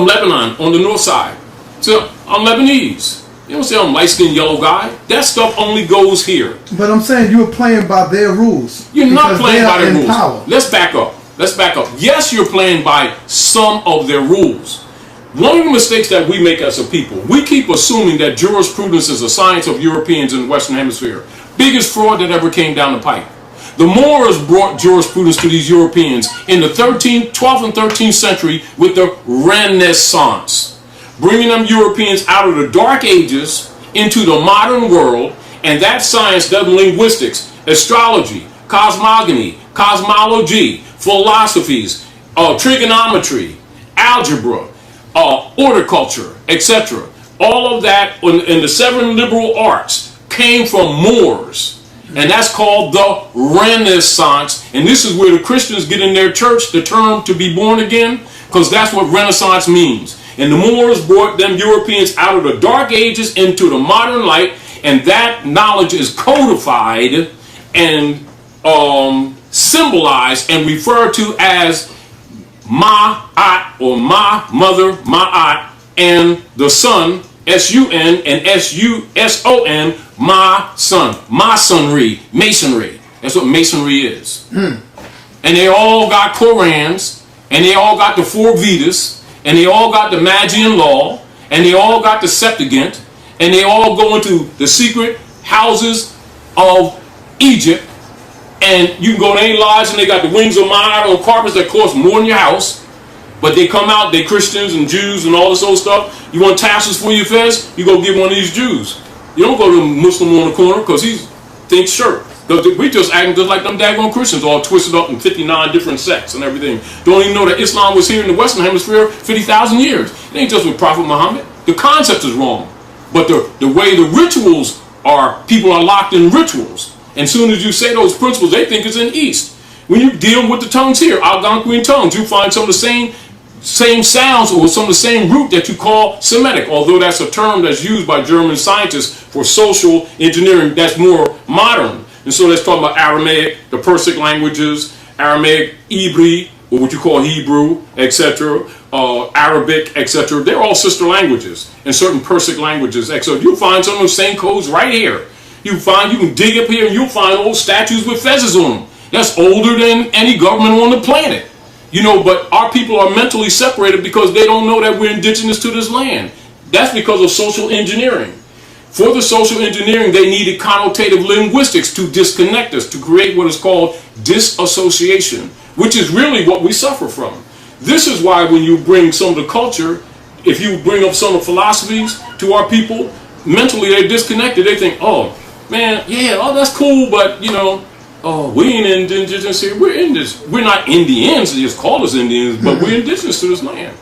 Speaker 1: Lebanon on the north side. So I'm Lebanese. You don't say I'm light-skinned yellow guy. That stuff only goes here.
Speaker 3: But I'm saying you were playing by their rules.
Speaker 1: You're not playing by their rules.
Speaker 3: Power.
Speaker 1: Let's back up. Yes, you're playing by some of their rules. One of the mistakes that we make as a people, we keep assuming that jurisprudence is a science of Europeans in the Western Hemisphere. Biggest fraud that ever came down the pipe. The Moors brought jurisprudence to these Europeans in the 12th and 13th century with the Renaissance, bringing them Europeans out of the Dark Ages into the modern world, and that science does linguistics, astrology, cosmogony, cosmology, philosophies, trigonometry, algebra, horticulture, etc. All of that in the 7 liberal arts came from Moors. And that's called the Renaissance. And this is where the Christians get in their church the term to be born again, because that's what Renaissance means. And the Moors brought them Europeans out of the Dark Ages into the modern light, and that knowledge is codified and symbolized and referred to as Ma'at, or Ma, mother, Ma'at, and the son, S-U-N and S-U-S-O-N, my son, masonry, masonry. That's what masonry is. And they all got Korans, and they all got the 4 Vedas, and they all got the Magian law, and they all got the Septuagint, and they all go into the secret houses of Egypt, and you can go to any lodge and they got the wings of mine on carpets that cost more than your house, but they come out, they Christians and Jews and all this old stuff. You want tassels for your fez? You go get one of these Jews. You don't go to a Muslim on the corner because he thinks sure. We just acting just like them daggone Christians, all twisted up in 59 different sects and everything. Don't even know that Islam was here in the Western Hemisphere 50,000 years. It ain't just with Prophet Muhammad. The concept is wrong. But the way the rituals are, people are locked in rituals. And as soon as you say those principles, they think it's in the East. When you deal with the tongues here, Algonquian tongues, you find some of the same sounds or some of the same root that you call Semitic, although that's a term that's used by German scientists for social engineering that's more modern. And so let's talk about Aramaic, the Persic languages, Aramaic, Hebrew, or what you call Hebrew, etc., Arabic, etc. They're all sister languages, and certain Persic languages, etc. You'll find some of those same codes right here. You can dig up here and you'll find old statues with feathers on them. That's older than any government on the planet. You know, but our people are mentally separated because they don't know that we're indigenous to this land. That's because of social engineering. For the social engineering, they needed connotative linguistics to disconnect us, to create what is called disassociation, which is really what we suffer from. This is why when you bring some of the culture, if you bring up some of the philosophies to our people, mentally they're disconnected. They think, oh, man, yeah, oh, that's cool, but, you know, oh, we ain't indigenous here. We're Indians. We're not Indians. They just call us Indians, but we're indigenous to this land.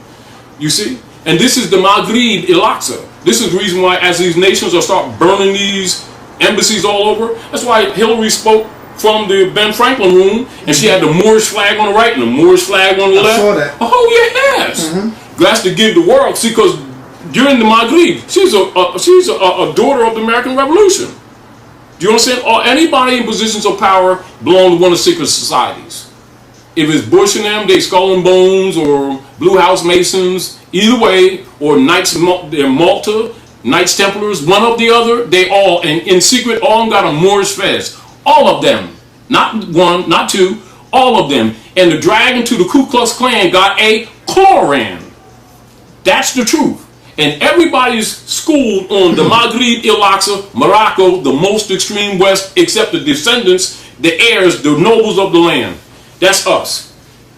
Speaker 1: You see? And this is the Maghrib El-Aqsa. This is the reason why as these nations are start burning these embassies all over, that's why Hillary spoke from the Ben Franklin room, and she had the Moorish flag on the right and the Moorish flag on the left.
Speaker 3: I saw that.
Speaker 1: Oh, yes. That's to give the world. See, because during the Maghrib, she's a daughter of the American Revolution. Do you understand? Or anybody in positions of power belong to one of the secret societies. If it's Bush and them, they Skull and Bones or Blue House Masons, either way, or Knights, they're Malta, Knights Templars, one of the other, they all, and in secret, all of them got a Moorish fez. All of them. Not one, not two, all of them. And the dragon to the Ku Klux Klan got a Koran. That's the truth. And everybody's schooled on the Maghrib El-Aqsa, Morocco, the most extreme west, except the descendants, the heirs, the nobles of the land. That's us.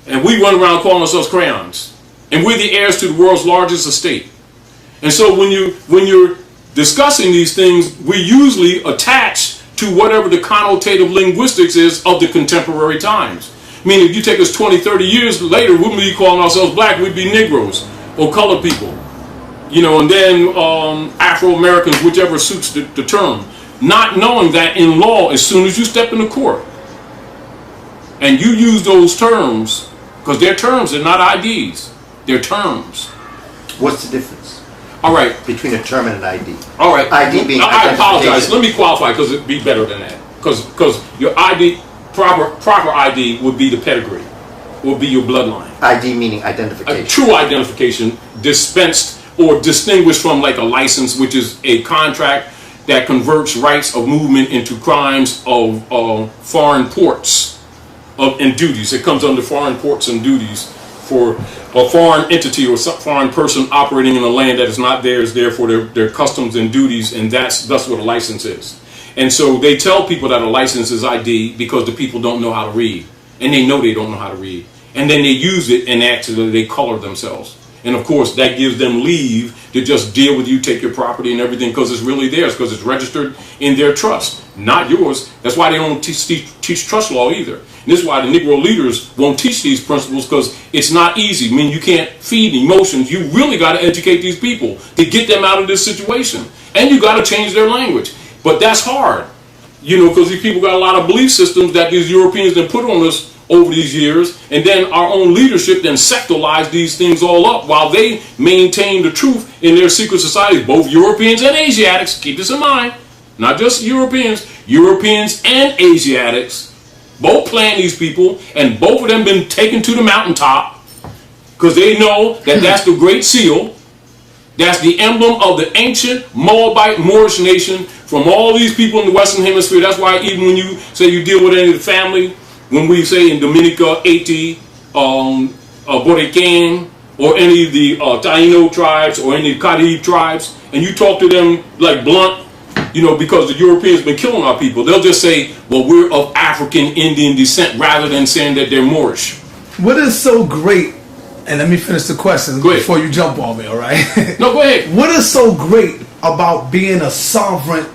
Speaker 1: And we run around calling ourselves crayons. And we're the heirs to the world's largest estate. And so when you're discussing these things, we usually attach to whatever the connotative linguistics is of the contemporary times. I mean, if you take us 20, 30 years later, we wouldn't be calling ourselves black, we'd be Negroes or colored people. You know, and then Afro-Americans, whichever suits the term. Not knowing that in law, as soon as you step into court, and you use those terms, because they're terms, they're not IDs, they're terms.
Speaker 2: What's the difference?
Speaker 1: All right.
Speaker 2: Between a term and an ID?
Speaker 1: All right.
Speaker 2: ID being
Speaker 1: I apologize. Let me qualify because it'd be better than that. Because your ID, proper ID would be the pedigree, would be your bloodline.
Speaker 2: ID meaning identification.
Speaker 1: A true identification dispensed or distinguished from like a license, which is a contract that converts rights of movement into crimes of foreign ports and duties. It comes under foreign ports and duties for a foreign entity or some foreign person operating in a land that is not theirs, therefore their customs and duties, and that's what a license is. And so they tell people that a license is ID because the people don't know how to read, and they know they don't know how to read, and then they use it and actually they color themselves. And of course, that gives them leave to just deal with you, take your property and everything, because it's really theirs, because it's registered in their trust, not yours. That's why they don't teach trust law either. And this is why the Negro leaders won't teach these principles, because it's not easy. I mean, you can't feed emotions. You really got to educate these people to get them out of this situation. And you got to change their language. But that's hard, you know, because these people got a lot of belief systems that these Europeans then put on us over these years, and then our own leadership then secularized these things all up while they maintain the truth in their secret societies, both Europeans and Asiatics. Keep this in mind, not just Europeans and Asiatics both plan these people, and both of them been taken to the mountaintop because they know that that's the Great Seal. That's the emblem of the ancient Moabite Moorish nation from all these people in the Western Hemisphere. That's why even when you say you deal with any of the family, when we say in Dominica, Haiti, Boricán, or any of the Taino tribes or any of the Carib tribes, and you talk to them like blunt, you know, because the Europeans been killing our people, they'll just say, well, we're of African Indian descent, rather than saying that they're Moorish.
Speaker 3: What is so great, and let me finish the question before you jump on me, all right?
Speaker 1: No, go ahead.
Speaker 3: What is so great about being a sovereign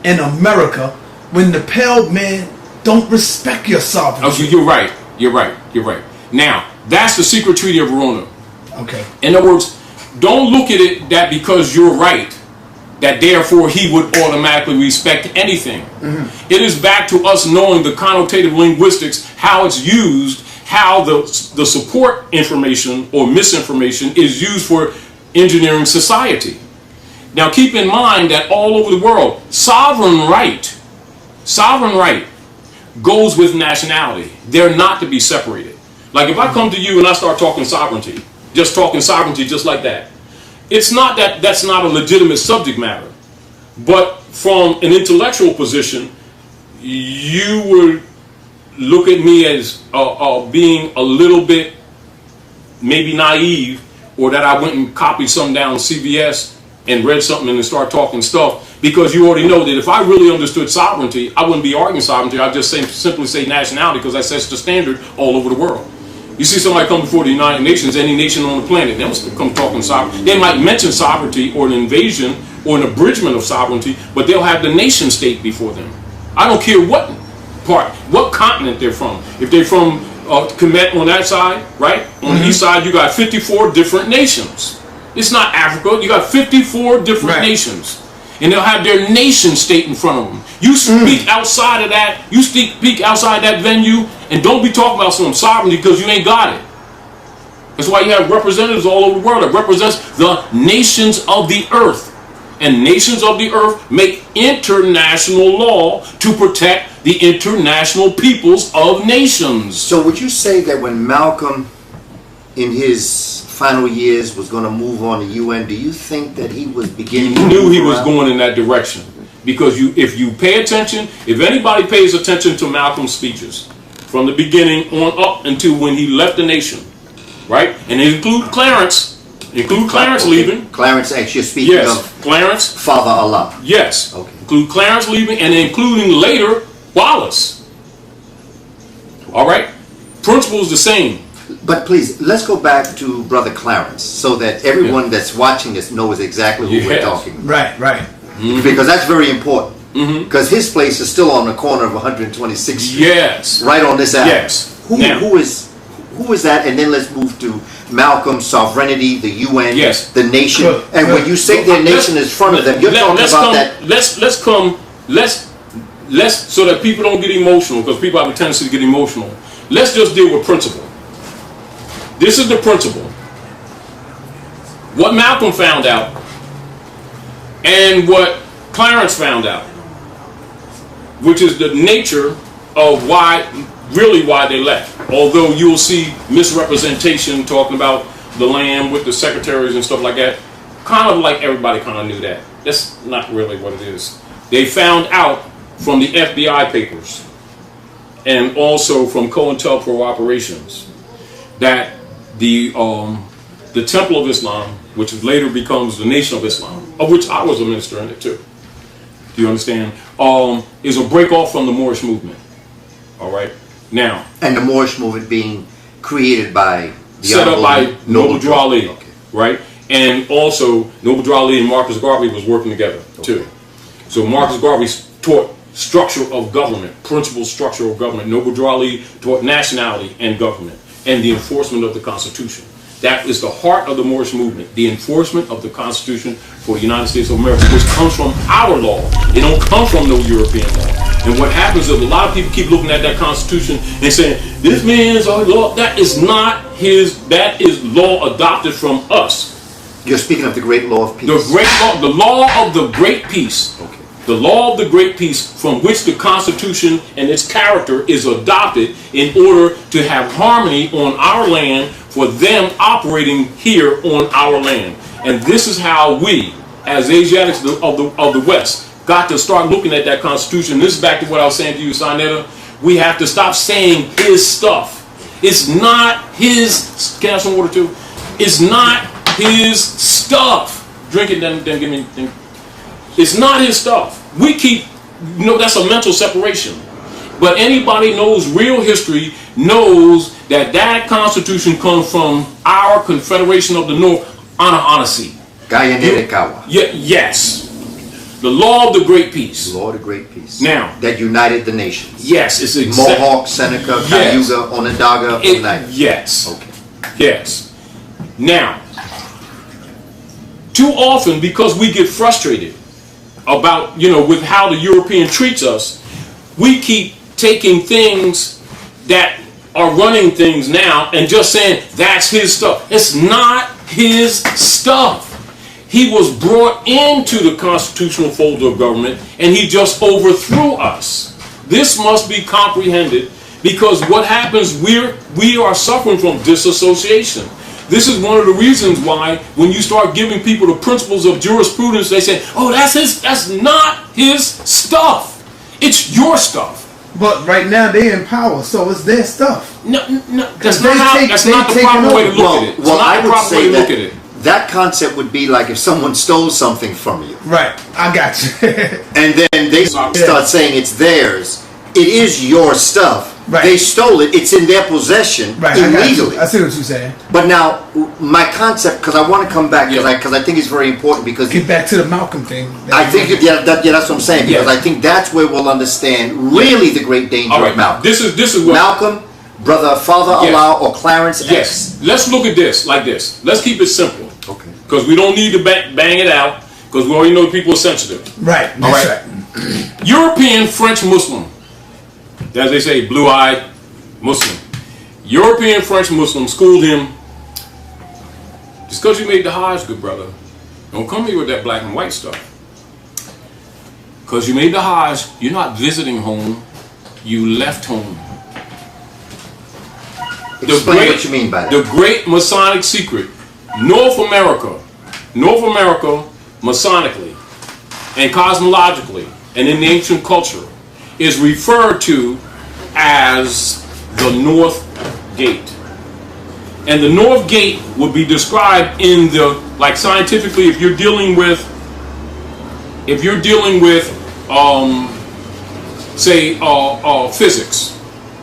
Speaker 3: in America when the pale man don't respect your sovereignty?
Speaker 1: Okay, you're right. Now, that's the secret treaty of Verona.
Speaker 3: Okay.
Speaker 1: In other words, don't look at it that because you're right, that therefore he would automatically respect anything. It is back to us knowing the connotative linguistics, how it's used, how the support information or misinformation is used for engineering society. Now keep in mind that all over the world, sovereign right goes with nationality. They're not to be separated. Like if I come to you and I start talking sovereignty, just like that, it's not that that's not a legitimate subject matter, but from an intellectual position, you would look at me as being a little bit maybe naive, or that I went and copied something down CBS and read something and start talking stuff, because you already know that if I really understood sovereignty, I wouldn't be arguing sovereignty. I'd just simply say nationality, because that sets the standard all over the world. You see somebody come before the United Nations, any nation on the planet, they must come talking sovereignty. They might mention sovereignty or an invasion or an abridgment of sovereignty, but they'll have the nation state before them. I don't care what part, what continent they're from. If they're from Kemet on that side, right? On the east side, you got 54 different nations. It's not Africa. You got 54 different nations. And they'll have their nation state in front of them. You speak outside of that, you speak outside that venue, and don't be talking about some sovereignty, because you ain't got it. That's why you have representatives all over the world that represents the nations of the earth. And nations of the earth make international law to protect the international peoples of nations.
Speaker 2: So would you say that when Malcolm, in his final years, was going to move on to UN, do you think that he was beginning
Speaker 1: to knew he was going in that direction? Because if you pay attention, if anybody pays attention to Malcolm's speeches from the beginning on up until when he left the nation, right? And they include Clarence leaving.
Speaker 2: Clarence, actually speaking of
Speaker 1: Clarence,
Speaker 2: Father Allah.
Speaker 1: Yes.
Speaker 2: Okay.
Speaker 1: Include Clarence leaving, and including later Wallace. All right? Principle is the same.
Speaker 2: But please, let's go back to Brother Clarence, so that everyone that's watching this knows exactly who we're talking about.
Speaker 3: Right.
Speaker 2: Because that's very important. Because his place is still on the corner of 126th Street.
Speaker 1: Yes.
Speaker 2: Right on this alley.
Speaker 1: Yes.
Speaker 2: Who is that? And then let's move to Malcolm's sovereignty, the UN, the nation. And when you say their nation is in front of them, you're talking about that.
Speaker 1: Let's so that people don't get emotional, because people have a tendency to get emotional. Let's just deal with principle. This is the principle. What Malcolm found out and what Clarence found out, which is the nature of why they left. Although you'll see misrepresentation talking about the land with the secretaries and stuff like that, kind of like everybody kind of knew that. That's not really what it is. They found out from the FBI papers and also from COINTELPRO operations that the Temple of Islam, which later becomes the Nation of Islam, of which I was a minister in it too. Do you understand? Is a break off from the Moorish movement. All right. Now,
Speaker 2: and the Moorish movement being created by
Speaker 1: set up by Noble Drew Ali, right? And also Noble Drew Ali and Marcus Garvey was working together too. So Marcus Garvey taught structure of government, principal structure of government. Noble Drew Ali taught nationality and government and the enforcement of the Constitution. That is the heart of the Moorish movement, the enforcement of the Constitution for the United States of America, which comes from our law. It don't come from no European law. And what happens is a lot of people keep looking at that Constitution and saying, this man's law. That is not his, that is law adopted from us.
Speaker 2: You're speaking of the great law of peace.
Speaker 1: The law of the great peace. Okay. The law of the great peace, from which the Constitution and its character is adopted in order to have harmony on our land for them operating here on our land. And this is how we, as Asiatics of the West, got to start looking at that Constitution. This is back to what I was saying to you, Sanctam. We have to stop saying his stuff. It's not his. Can I have some water too? It's not his stuff. Drink it, then give me. It's not his stuff. We keep, that's a mental separation. But anybody knows real history knows that that Constitution comes from our Confederation of the North, Anahanacy. Yes. The law of the great peace.
Speaker 2: The law of the great peace.
Speaker 1: Now.
Speaker 2: That united the nations.
Speaker 1: Yes. It's exactly.
Speaker 2: Mohawk, Seneca, Cayuga, Onondaga, Oneida.
Speaker 1: Yes.
Speaker 2: Okay.
Speaker 1: Yes. Now, too often, because we get frustrated about, you know, with how the European treats us, we keep taking things that are running things now and just saying that's his stuff. It's not his stuff. He was brought into the constitutional fold of government and he just overthrew us. This must be comprehended, because what happens, we are suffering from disassociation. This is one of the reasons why when you start giving people the principles of jurisprudence, they say, oh, that's not his stuff. It's your stuff.
Speaker 3: But right now they're in power, so it's their stuff.
Speaker 1: No, that's not the proper way to look at it.
Speaker 2: Well, I would say that concept would be like if someone stole something from you.
Speaker 3: Right, I got you.
Speaker 2: And then they start saying it's theirs. It is your stuff.
Speaker 3: Right.
Speaker 2: They stole it. It's in their possession illegally.
Speaker 3: I see what you're saying.
Speaker 2: But now, my concept, because I want to come back, because I think it's very important. Because
Speaker 3: get back to the Malcolm thing.
Speaker 2: I think that's what I'm saying. Because I think that's where we'll understand really the great danger of Malcolm.
Speaker 1: This is what
Speaker 2: Malcolm, Brother Father Allah, or Clarence X.
Speaker 1: Let's look at this like this. Let's keep it simple.
Speaker 2: Okay.
Speaker 1: Because we don't need to bang it out. Because we already know people are sensitive.
Speaker 3: Right.
Speaker 1: All right. European French Muslim. As they say, blue-eyed Muslim. European French Muslim schooled him. Just because you made the Hajj, good brother, don't come here with that black and white stuff. Because you made the Hajj, you're not visiting home, you left home.
Speaker 2: Explain what you mean by that.
Speaker 1: The Great Masonic Secret. North America, Masonically and cosmologically and in the ancient culture, is referred to as the North Gate. And the North Gate would be described in the, like scientifically, if you're dealing with say physics,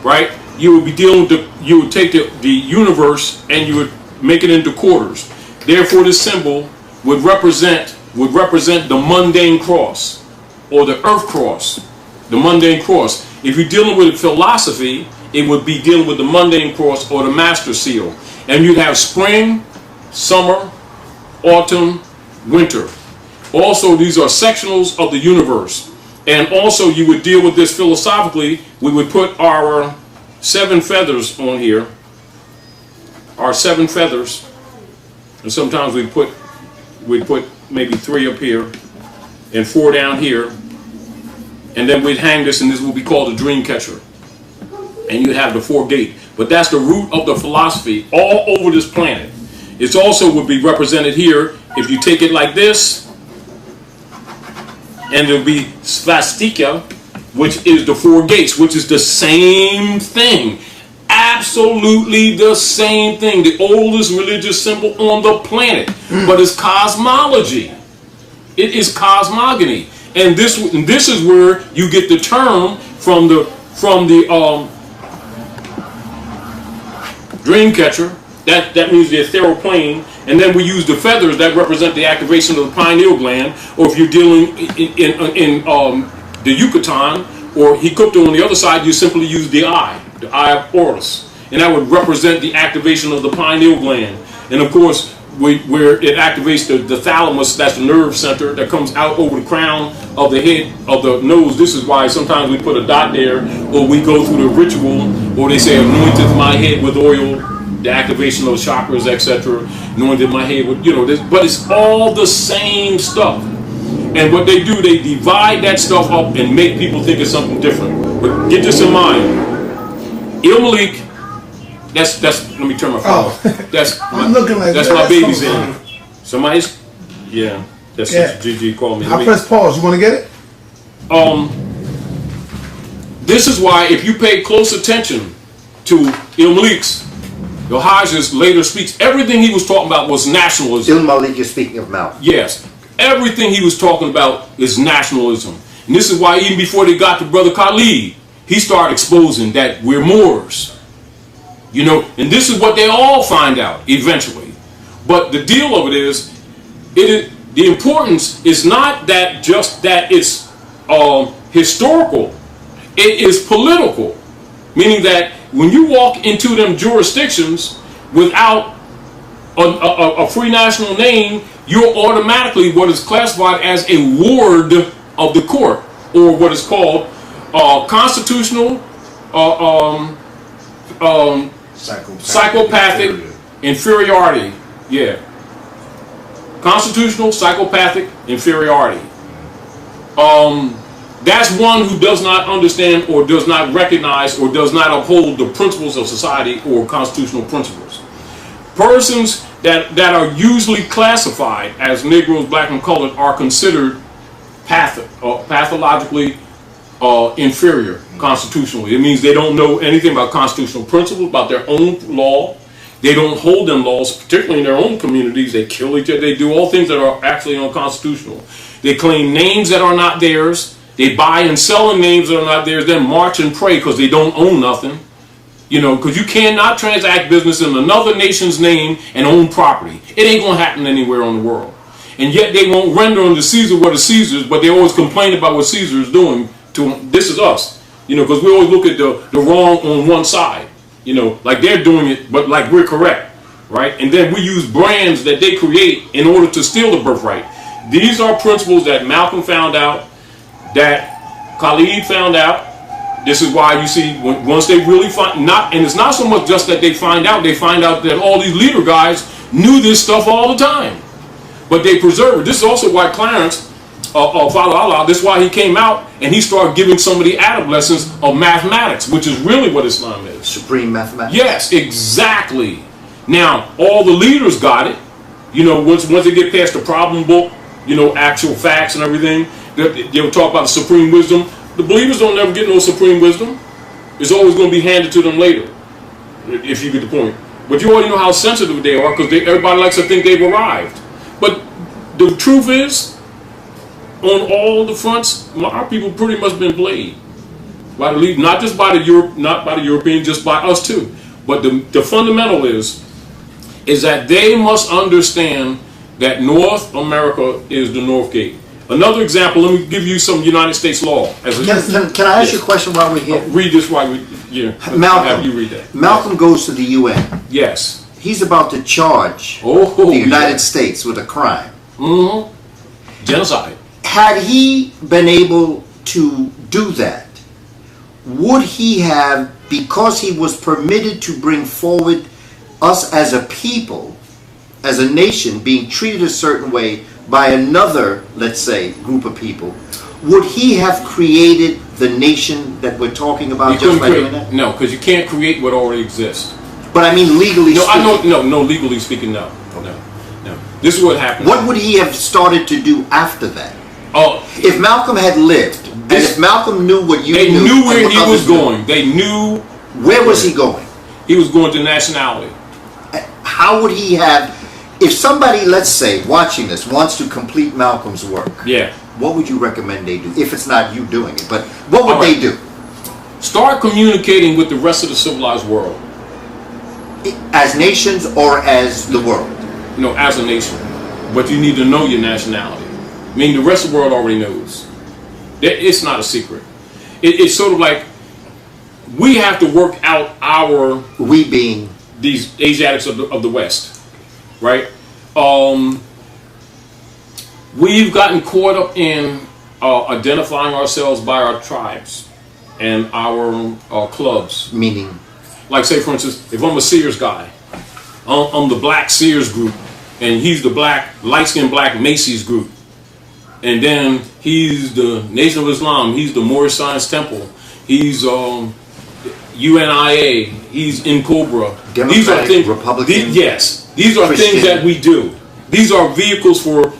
Speaker 1: right? You would be dealing with you would take the universe and you would make it into quarters. Therefore, this symbol would represent the mundane cross or the earth cross. The mundane cross. If you're dealing with philosophy, it would be dealing with the mundane cross or the master seal. And you'd have spring, summer, autumn, winter. Also, these are sectionals of the universe. And also, you would deal with this philosophically. We would put our 7 feathers on here. Our 7 feathers. And sometimes we'd put maybe 3 up here and 4 down here. And then we'd hang this, and this will be called a dream catcher. And you have the 4 gate. But that's the root of the philosophy all over this planet. It also would be represented here if you take it like this. And there'll be swastika, which is the 4 gates, which is the same thing. Absolutely the same thing. The oldest religious symbol on the planet. But it's cosmology. It is cosmogony. And this is where you get the term from the dream catcher. That means the ethereal plane. And then we use the feathers that represent the activation of the pineal gland. Or if you're dealing in the Yucatan or Hikupta on the other side, you simply use the eye of Horus. And that would represent the activation of the pineal gland. And of course, where it activates the thalamus, that's the nerve center that comes out over the crown of the head of the nose. This is why sometimes we put a dot there, or we go through the ritual, or they say anointed my head with oil, the activation of chakras, etc. Anointed my head with, but it's all the same stuff. And what they do, they divide that stuff up and make people think it's something different. But get this in mind. Malik. That's let me turn my phone. That's my baby's in. Somebody's that's GG called me.
Speaker 3: I press pause. You want to get it?
Speaker 1: This is why if you pay close attention to Malik's, the Hajj's later speaks, everything he was talking about was nationalism.
Speaker 2: Malik is speaking of Malcolm.
Speaker 1: Yes. Everything he was talking about is nationalism. And this is why even before they got to Brother Khalid, he started exposing that we're Moors. And this is what they all find out eventually. But the deal of it is, the importance is not that just that it's historical. It is political. Meaning that when you walk into them jurisdictions without a free national name, you're automatically what is classified as a ward of the court, or what is called constitutional psychopathic inferiority. Yeah. Constitutional psychopathic inferiority. That's one who does not understand or does not recognize or does not uphold the principles of society or constitutional principles. Persons that are usually classified as Negroes, black, and colored are considered pathologically inferior constitutionally. It means they don't know anything about constitutional principles, about their own law. They don't hold them laws, particularly in their own communities. They kill each other. They do all things that are actually unconstitutional. They claim names that are not theirs. They buy and sell names that are not theirs, then march and pray because they don't own nothing. You know, because you cannot transact business in another nation's name and own property. It ain't going to happen anywhere in the world. And yet they won't render unto Caesar what is Caesar's, but they always complain about what Caesar is doing to them. This is us. You know, because we always look at the wrong on one side. You know, like they're doing it, but like we're correct. Right? And then we use brands that they create in order to steal the birthright. These are principles that Malcolm found out, that Khalid found out. This is why you see, once they really find, and it's not so much just that they find out that all these leader guys knew this stuff all the time. But they preserve it. This is also why Clarence, Father Allah, this is why he came out and he started giving some of the Arab lessons of mathematics, which is really what Islam is.
Speaker 2: Supreme mathematics.
Speaker 1: Yes, exactly. Now, all the leaders got it. You know, once they get past the problem book, you know, actual facts and everything, they'll talk about the supreme wisdom. The believers don't never get no supreme wisdom. It's always going to be handed to them later, if you get the point. But you already know how sensitive they are because everybody likes to think they've arrived. But the truth is, on all the fronts, our people pretty much been played by the lead, not just by the not by the Europeans, just by us too. But the fundamental is that they must understand that North America is the North Gate. Another example, let me give you some United States law.
Speaker 2: Can I ask you a question while we're here?
Speaker 1: Read this while
Speaker 2: Malcolm,
Speaker 1: have you read that.
Speaker 2: Malcolm goes to the UN.
Speaker 1: Yes.
Speaker 2: He's about to charge the United States with a crime.
Speaker 1: Mm-hmm. Genocide.
Speaker 2: Had he been able to do that, would he have, because he was permitted to bring forward us as a people, as a nation, being treated a certain way by another, let's say, group of people, would he have created the nation that we're talking about just by doing that?
Speaker 1: No, because you can't create what already exists.
Speaker 2: But I mean legally speaking.
Speaker 1: No, legally speaking, no. This is what happened.
Speaker 2: What would he have started to do after that?
Speaker 1: Oh,
Speaker 2: if Malcolm had lived, and if Malcolm knew what you knew.
Speaker 1: They knew where he was going. They knew.
Speaker 2: Where was he going?
Speaker 1: He was going to nationality.
Speaker 2: How would he have, if somebody, let's say, watching this, wants to complete Malcolm's work,
Speaker 1: yeah,
Speaker 2: what would you recommend they do? If it's not you doing it, but what would they do?
Speaker 1: Start communicating with the rest of the civilized world.
Speaker 2: As nations or as the world?
Speaker 1: No, as a nation. But you need to know your nationality. I mean, the rest of the world already knows. It's not a secret. It's sort of like we have to work out our...
Speaker 2: We being...
Speaker 1: These Asiatics of the West, right? We've gotten caught up in identifying ourselves by our tribes and our clubs.
Speaker 2: Meaning?
Speaker 1: Like, say, for instance, if I'm a Sears guy, I'm the Black Sears group, and he's the light-skinned black Macy's group. And then he's the Nation of Islam, he's the Moorish Science Temple, he's UNIA, he's in Cobra.
Speaker 2: Democratic,
Speaker 1: these are things,
Speaker 2: Republican.
Speaker 1: Yes, these are
Speaker 2: Christian.
Speaker 1: things that we do. These are vehicles for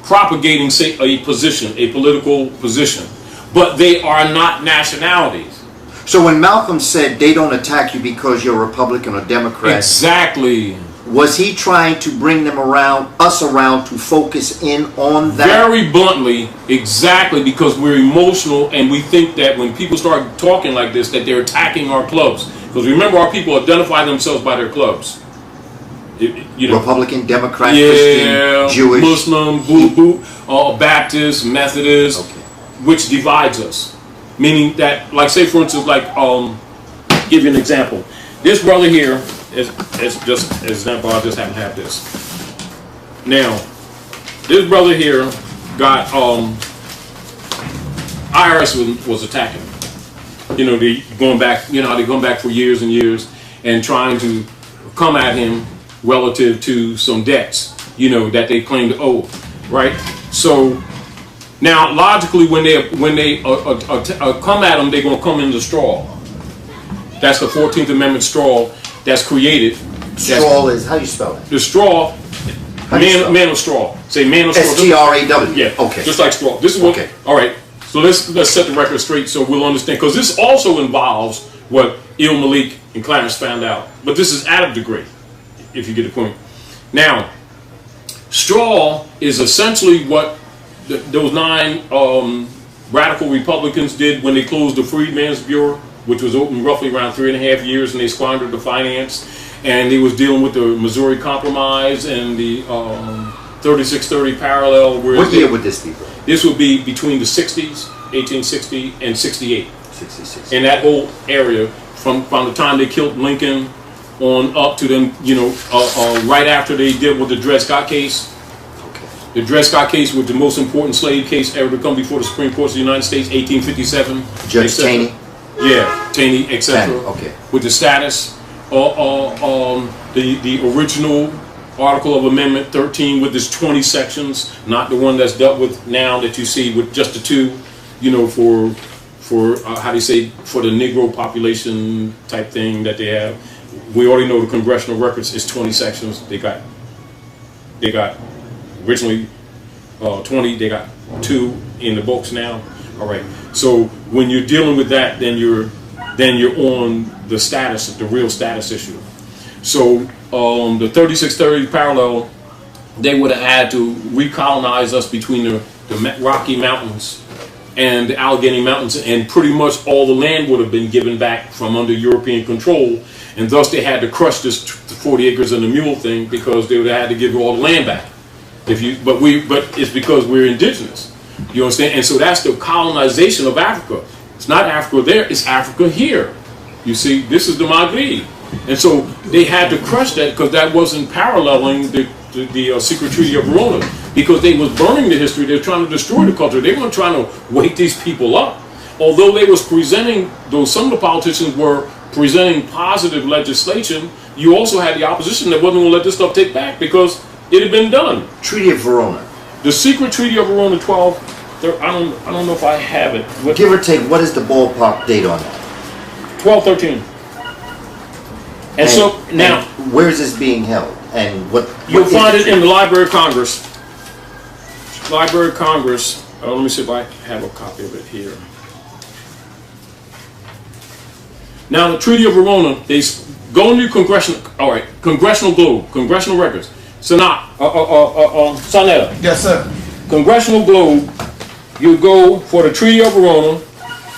Speaker 1: propagating, say, a position, a political position, but they are not nationalities.
Speaker 2: So when Malcolm said they don't attack you because you're Republican or Democrat,
Speaker 1: exactly.
Speaker 2: Was he trying to bring us around to focus in on that?
Speaker 1: Very bluntly, exactly, because we're emotional and we think that when people start talking like this, that they're attacking our clubs. Because remember, our people identify themselves by their clubs. You know,
Speaker 2: Republican, Democrat,
Speaker 1: yeah,
Speaker 2: Christian, Jewish,
Speaker 1: Muslim, Baptist, Methodist, which divides us. Meaning that, like, say for instance, like, give you an example. This brother here is just an example. I just happen to have this. Now, this brother here got IRS was attacking him. You know, they going back. You know how they going back for years and years and trying to come at him relative to some debts. You know that they claim to owe, right? So now, logically, when they come at him, they're going to come in the straw. That's the 14th Amendment straw that's created.
Speaker 2: Straw is, how do you spell it?
Speaker 1: The straw, man of straw. Say man of straw.
Speaker 2: S-T-R-A-W.
Speaker 1: Yeah,
Speaker 2: okay.
Speaker 1: Just like straw. This is what,
Speaker 2: okay.
Speaker 1: All right, so let's set the record straight so we'll understand. Because this also involves what Il Malik and Clarence found out. But this is out of degree, if you get the point. Now, straw is essentially what those 9 radical Republicans did when they closed the Freedmen's Bureau, which was open roughly around 3.5 years, and they squandered the finance. And they was dealing with the Missouri Compromise and the 3630 parallel.
Speaker 2: What year would this be, bro?
Speaker 1: This would be between the 60s, 1860 and 68.
Speaker 2: 66.
Speaker 1: In that whole area, from the time they killed Lincoln on up to them, you know, right after they did with the Dred Scott case. The Dred Scott case was the most important slave case ever to come before the Supreme Court of the United States, 1857.
Speaker 2: Judge Taney?
Speaker 1: Yeah, Taney, etc.
Speaker 2: Okay.
Speaker 1: With the status, the original Article of Amendment 13 with its 20 sections, not the one that's dealt with now that you see with just the 2, you know, for how do you say, for the Negro population type thing that they have. We already know the congressional records is 20 sections. They got originally 20, they got 2 in the books now. All right. So when you're dealing with that, then you're on the status, the real status issue. So the 3630 parallel, they would have had to recolonize us between the Rocky Mountains and the Allegheny Mountains, and pretty much all the land would have been given back from under European control, and thus they had to crush this 40 acres and the mule thing because they would have had to give all the land back. But it's because we're indigenous. You understand? And so that's the colonization of Africa. It's not Africa there, it's Africa here. You see, this is the Maghreb. And so they had to crush that because that wasn't paralleling the secret treaty of Verona, because they was burning the history. They were trying to destroy the culture. They weren't trying to wake these people up. Although they was presenting, though some of the politicians were presenting positive legislation, you also had the opposition that wasn't going to let this stuff take back because it had been done.
Speaker 2: Treaty of Verona.
Speaker 1: The secret treaty of Verona 12, I don't know if I have it.
Speaker 2: Give or take, what is the ballpark date on that?
Speaker 1: 1213. And so now,
Speaker 2: and where is this being held? And what
Speaker 1: you'll find it in the Library of Congress. Library of Congress. Let me see if I have a copy of it here. Now, the Treaty of Verona, they go into Congressional Globe, Congressional Records. Sonetta.
Speaker 3: Yes, sir.
Speaker 1: Congressional Globe, you go for the Treaty of Verona,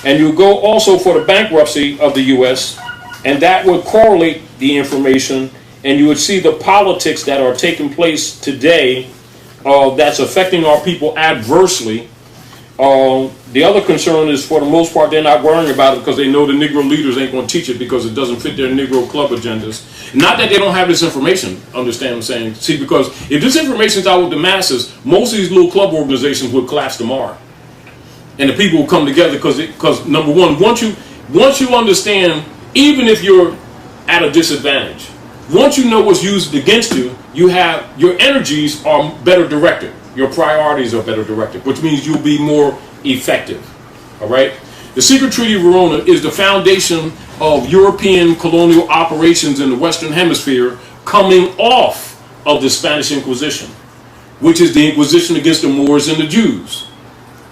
Speaker 1: and you go also for the bankruptcy of the U.S., and that would correlate the information, and you would see the politics that are taking place today that's affecting our people adversely. The other concern is, for the most part, they're not worrying about it because they know the Negro leaders ain't going to teach it because it doesn't fit their Negro club agendas. Not that they don't have this information, understand what I'm saying? See, because if this information is out with the masses, most of these little club organizations would collapse tomorrow. And the people will come together because number one, once you understand, even if you're at a disadvantage, once you know what's used against you, your energies are better directed. Your priorities are better directed, which means you'll be more effective. All right? The Secret Treaty of Verona is the foundation of European colonial operations in the Western Hemisphere coming off of the Spanish Inquisition, which is the Inquisition against the Moors and the Jews,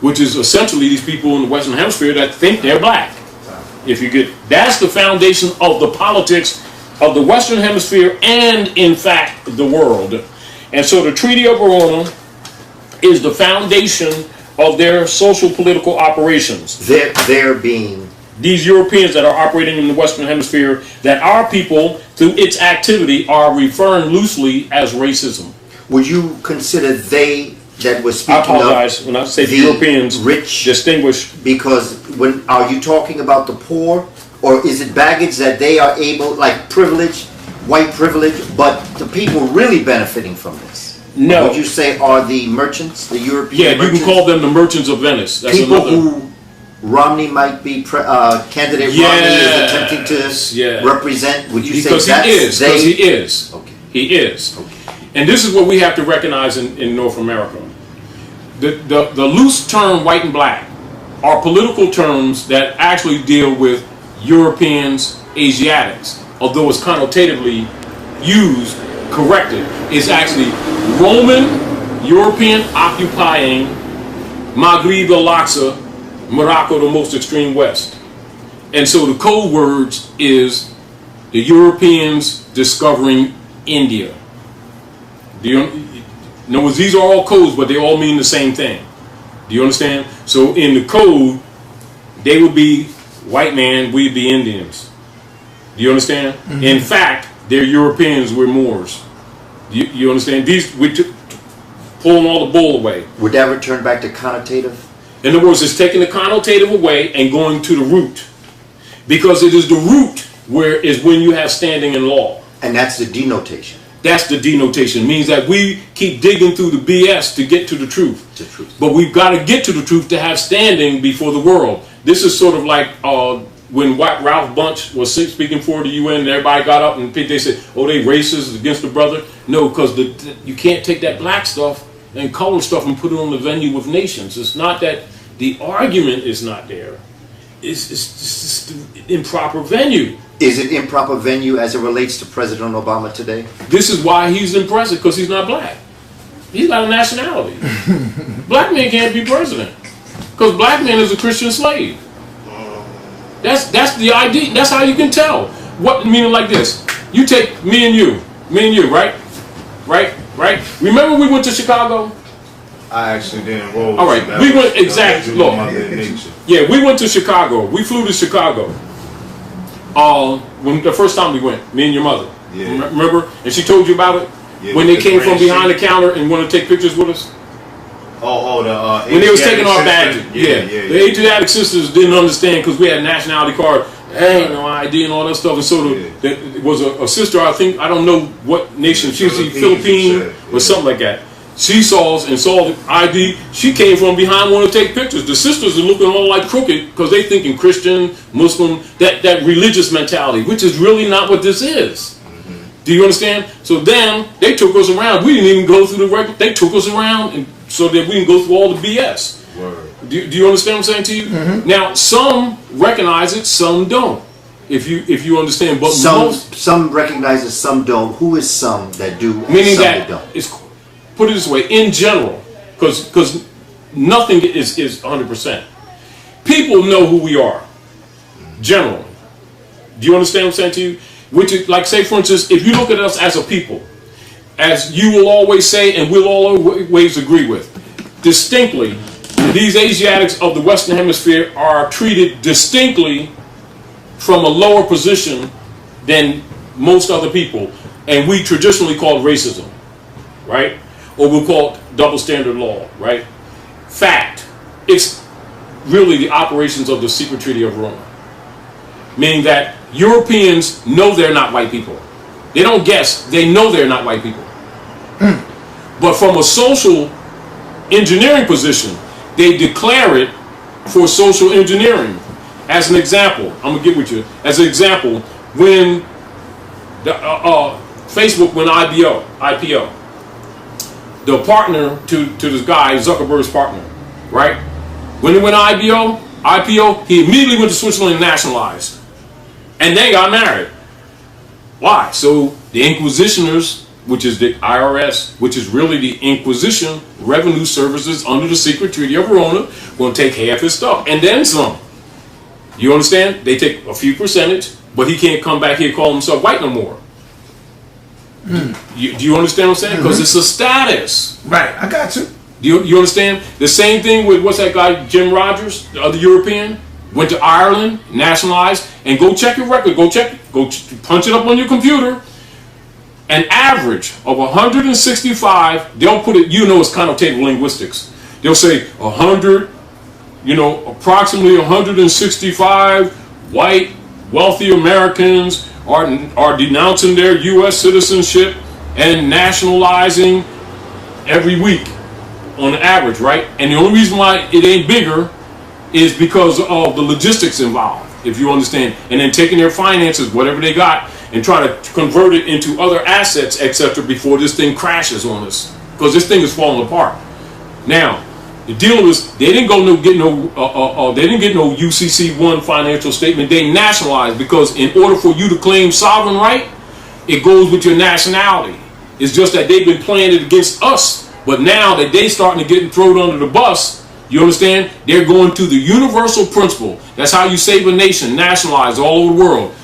Speaker 1: which is essentially these people in the Western Hemisphere that think they're black. That's the foundation of the politics of the Western Hemisphere and, in fact, the world. And so the Treaty of Verona is the foundation of their social political operations.
Speaker 2: There being
Speaker 1: these Europeans that are operating in the Western Hemisphere, that our people, through its activity, are referring loosely as racism.
Speaker 2: Would you consider they that were speaking
Speaker 1: I apologize when I say the Europeans
Speaker 2: rich
Speaker 1: distinguish.
Speaker 2: Because are you talking about the poor or is it baggage that they are able, like privilege, white privilege, but the people really benefiting from this?
Speaker 1: No.
Speaker 2: Would you say are the merchants, the European
Speaker 1: Yeah,
Speaker 2: merchants?
Speaker 1: you can call them the merchants of Venice. That's
Speaker 2: people
Speaker 1: another.
Speaker 2: who Romney might be, candidate Romney is attempting to represent. Would you
Speaker 1: because
Speaker 2: say that's
Speaker 1: because he is.
Speaker 2: Okay.
Speaker 1: He is.
Speaker 2: Okay.
Speaker 1: And this is what we have to recognize in North America. The loose term white and black are political terms that actually deal with Europeans, Asiatics, although it's connotatively used, corrected, is actually Roman, European occupying Maghreb al-Aqsa, Morocco, the most extreme west. And so the code words is the Europeans discovering India. Do you know? These are all codes, but they all mean the same thing. Do you understand? So in the code, they would be white man, we'd be Indians. Do you understand? Mm-hmm. In fact, they're Europeans, we're Moors. You understand? We took pulling all the bull away.
Speaker 2: Would that return back to connotative?
Speaker 1: In other words, it's taking the connotative away and going to the root. Because it is the root where is when you have standing in law.
Speaker 2: And that's the denotation.
Speaker 1: That's the denotation. It means that we keep digging through the BS to get to the truth.
Speaker 2: The truth.
Speaker 1: But we've got to get to the truth to have standing before the world. This is sort of like when Ralph Bunche was speaking for the UN and everybody got up and they said, oh, they racist against the brother. No, because you can't take that black stuff and color stuff and put it on the venue of nations. It's not that the argument is not there. It's just improper venue.
Speaker 2: Is it improper venue as it relates to President Obama today?
Speaker 1: This is why he's in president, because he's not black. He's not a nationality. Black man can't be president because black man is a Christian slave. That's the idea. That's how you can tell. What meaning like this? You take me and you, right? Remember we went to Chicago?
Speaker 4: I actually didn't roll.
Speaker 1: All right, we went exactly. Look, yeah, we went to Chicago. We flew to Chicago. When the first time we went, me and your mother.
Speaker 4: Yeah.
Speaker 1: Remember? And she told you about it
Speaker 4: yeah,
Speaker 1: when they came from behind
Speaker 4: Sheik.
Speaker 1: the counter and wanted to take pictures with us.
Speaker 4: When
Speaker 1: they was taking our badges. The Asiatic sisters didn't understand because we had a nationality card. Ain't no ID and all that stuff. And so it was a sister. I don't know what nation. She was Philippine or something like that. She saw the ID. She came from behind, wanted to take pictures. The sisters are looking all like crooked because they thinking Christian, Muslim, that religious mentality, which is really not what this is. Do you understand? So then they took us around. We didn't even go through the record. They took us around and so that we can go through all the BS. Do you understand what I'm saying to you? Mm-hmm. Now some recognize it, some don't. If you understand, but
Speaker 2: some recognize it, some don't. Who is some that do?
Speaker 1: Meaning
Speaker 2: some
Speaker 1: that
Speaker 2: don't?
Speaker 1: It's, put it this way, in general, because nothing is 100%. People know who we are, generally. Do you understand what I'm saying to you? Which is, like, say, for instance, if you look at us as a people, as you will always say and we'll always agree with, distinctly, these Asiatics of the Western Hemisphere are treated distinctly from a lower position than most other people, and we traditionally call it racism, right? Or we'll call it double standard law, right? Fact, it's really the operations of the secret treaty of Rome. Meaning that Europeans know they're not white people. They don't guess, they know they're not white people. But from a social engineering position, they declare it for social engineering. As an example, I'm gonna get with you. As an example, when the Facebook went IPO, the partner to this guy, Zuckerberg's partner, right? When it went IPO, he immediately went to Switzerland and nationalized. And they got married. Why? So the Inquisitioners, which is the IRS, which is really the Inquisition Revenue Services under the Secret Treaty of Verona, going to take half his stuff and then some. You understand? They take a few percentage, but he can't come back here and call himself white no more. Do you understand what I'm saying? Because it's a status.
Speaker 3: Right, I got you.
Speaker 1: Do you understand? The same thing with, what's that guy, Jim Rogers, the other European? Went to Ireland, nationalized, and go check your record. Go punch it up on your computer. An average of 165, they'll put it, it's connotative linguistics. They'll say 100, approximately 165 white wealthy Americans are denouncing their U.S. citizenship and nationalizing every week on average, right? And the only reason why it ain't bigger is because of the logistics involved, if you understand. And then taking their finances, whatever they got, and try to convert it into other assets, etc., before this thing crashes on us, because this thing is falling apart. Now, the deal was they didn't get no UCC1 financial statement. They nationalized, because in order for you to claim sovereign right, it goes with your nationality. It's just that they've been playing it against us, but now that they starting to get thrown under the bus, you understand? They're going to the universal principle. That's how you save a nation, nationalize all over the world.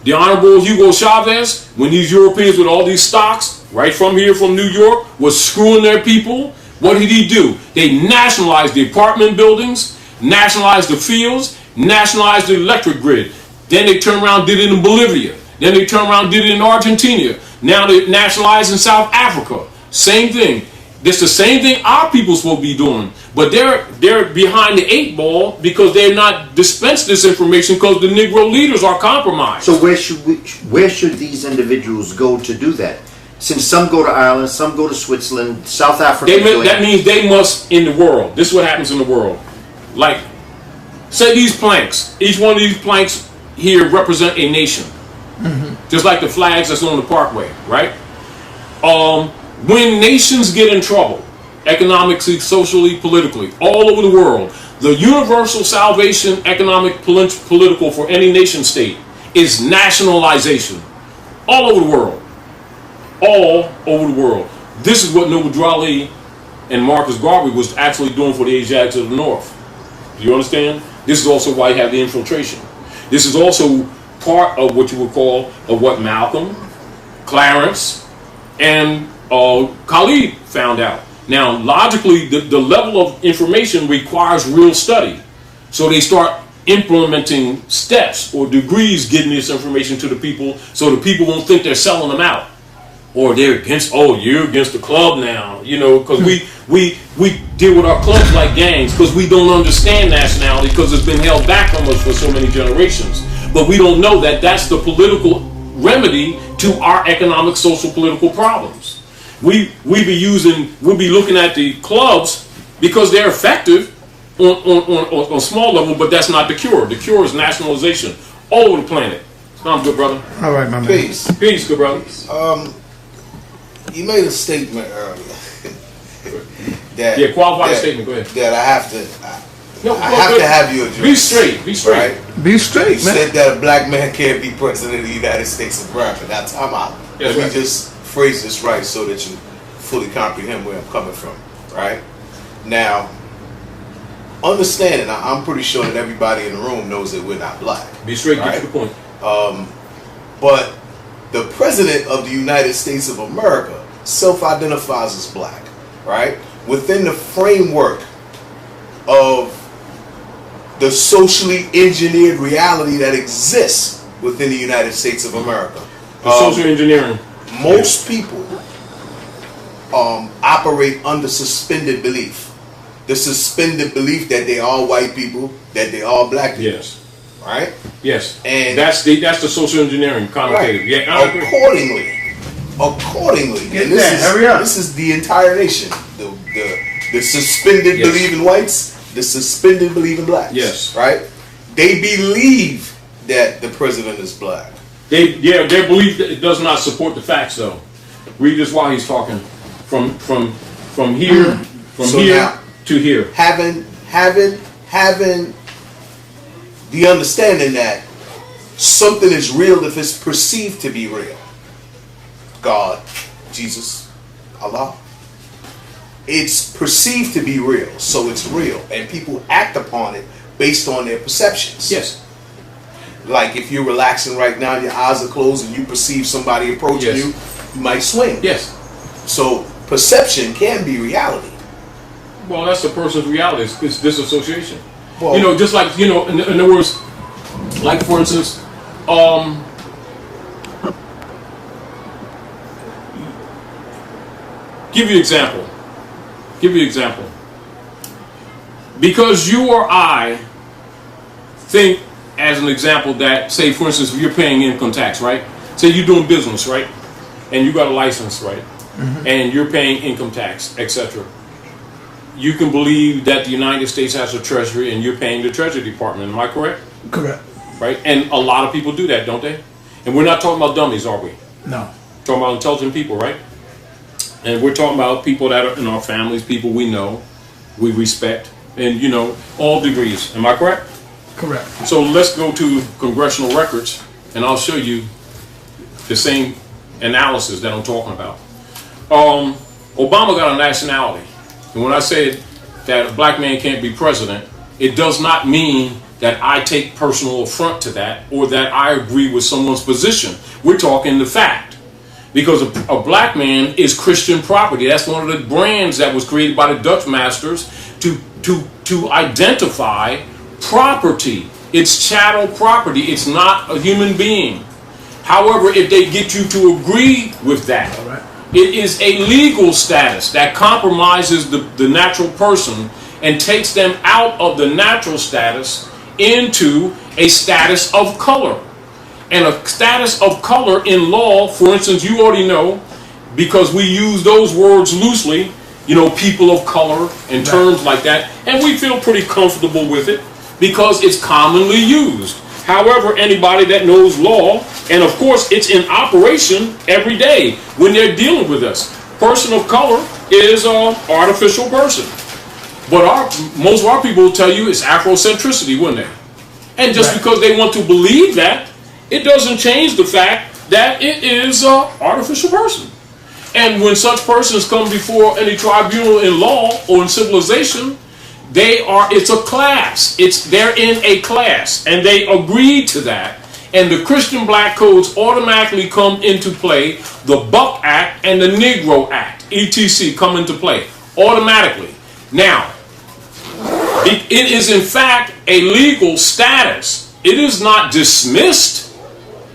Speaker 1: The Honorable Hugo Chavez, when these Europeans with all these stocks, right from here, from New York, was screwing their people, what did he do? They nationalized the apartment buildings, nationalized the fields, nationalized the electric grid. Then they turned around and did it in Bolivia. Then they turned around and did it in Argentina. Now they nationalized in South Africa. Same thing. This the same thing our people supposed to be doing. But they're behind the 8 ball because they're not dispensed this information because the Negro leaders are compromised.
Speaker 2: So where should these individuals go to do that? Since some go to Ireland, some go to Switzerland, South Africa.
Speaker 1: That means they must in the world. This is what happens in the world. Like, say these planks. Each one of these planks here represent a nation. Mm-hmm. Just like the flags that's on the parkway, right? When nations get in trouble, economically, socially, politically, all over the world, the universal salvation, economic, political for any nation state is nationalization. All over the world. All over the world. This is what Noble Drew and Marcus Garvey was actually doing for the Asiatics of the North. Do you understand? This is also why you have the infiltration. This is also part of what you would call of what Malcolm, Clarence, and Khalid found out. Now, logically, the level of information requires real study. So they start implementing steps or degrees getting this information to the people so the people won't think they're selling them out. Or they're against, you're against the club now, because we deal with our clubs like gangs because we don't understand nationality because it's been held back from us for so many generations. But we don't know that that's the political remedy to our economic, social, political problems. We'll be looking at the clubs because they're effective on a small level, but that's not the cure. The cure is nationalization all over the planet. I'm good, brother.
Speaker 3: All right, my man.
Speaker 4: Peace.
Speaker 1: Peace, good brother.
Speaker 4: You made a statement earlier that
Speaker 1: qualified statement. Go ahead.
Speaker 4: That I have to have you address.
Speaker 1: Be straight. Be straight.
Speaker 4: Right?
Speaker 3: Be straight,
Speaker 4: you
Speaker 3: man.
Speaker 4: said that a black man can't be president of the United States of America. Now, time out.
Speaker 1: Yes,
Speaker 4: Let me just phrase this right so that you fully comprehend where I'm coming from. Right? Now, understanding, I'm pretty sure that everybody in the room knows that we're not black.
Speaker 1: Be straight.
Speaker 4: Right?
Speaker 1: Get to the point.
Speaker 4: But the president of the United States of America self-identifies as black, right? Within the framework of the socially engineered reality that exists within the United States of America.
Speaker 1: The social engineering.
Speaker 4: Most people operate under suspended belief. The suspended belief that they all white people, that they all black people.
Speaker 1: Yes.
Speaker 4: Right?
Speaker 1: Yes.
Speaker 4: And
Speaker 1: that's the social engineering connotative.
Speaker 4: Right.
Speaker 1: Yeah. I agree.
Speaker 4: Accordingly,
Speaker 3: Get
Speaker 4: and
Speaker 3: that, hurry up.
Speaker 4: this is the entire nation. The suspended
Speaker 1: Yes.
Speaker 4: believe in whites, the suspended believe in blacks.
Speaker 1: Yes.
Speaker 4: Right? They believe that the president is black.
Speaker 1: Their belief that it does not support the facts though. Read this while he's talking. From here
Speaker 4: So
Speaker 1: here
Speaker 4: now,
Speaker 1: to here.
Speaker 4: Having the understanding that something is real if it's perceived to be real. God, Jesus, Allah. It's perceived to be real, so it's real. And people act upon it based on their perceptions.
Speaker 1: Yes.
Speaker 4: Like if you're relaxing right now, your eyes are closed, and you perceive somebody approaching
Speaker 1: Yes.
Speaker 4: you might swing.
Speaker 1: Yes.
Speaker 4: So perception can be reality.
Speaker 1: Well, that's the person's reality. It's disassociation.
Speaker 4: Well,
Speaker 1: Just like, in other words, like for instance, give you an example. Because you or I think as an example that, say, for instance, if you're paying income tax, right? Say you're doing business, right? And you got a license, right? And you're paying income tax, etc. You can believe that the United States has a treasury and you're paying the Treasury Department. Am I correct?
Speaker 3: Correct.
Speaker 1: Right? And a lot of people do that, don't they? And we're not talking about dummies, are we?
Speaker 3: No.
Speaker 1: We're talking about intelligent people, right? And we're talking about people that are in our families, people we know, we respect, and, you know, all degrees. Am I correct?
Speaker 3: Correct.
Speaker 1: So let's go to congressional records, and I'll show you the same analysis that I'm talking about. Obama got a nationality. And when I said that a black man can't be president, it does not mean that I take personal affront to that or that I agree with someone's position. We're talking the fact. Because a black man is Christian property. That's one of the brands that was created by the Dutch masters to identify property. It's chattel property. It's not a human being. However, if they get you to agree with that, it is a legal status that compromises the natural person and takes them out of the natural status into a status of color. And a status of color in law, for instance, you already know, because we use those words loosely, you know, people of color and terms like that, and we feel pretty comfortable with it because it's commonly used. However, anybody that knows law, and of course it's in operation every day when they're dealing with us. Person of color is an artificial person. But most of our people will tell you it's Afrocentricity, wouldn't they? And just because they want to believe that, it doesn't change the fact that it is an artificial person. And when such persons come before any tribunal in law or in civilization, it's a class. They're in a class, and they agreed to that. And the Christian black codes automatically come into play. The Buck Act and the Negro Act, etc., come into play automatically. Now, it is in fact a legal status. It is not dismissed.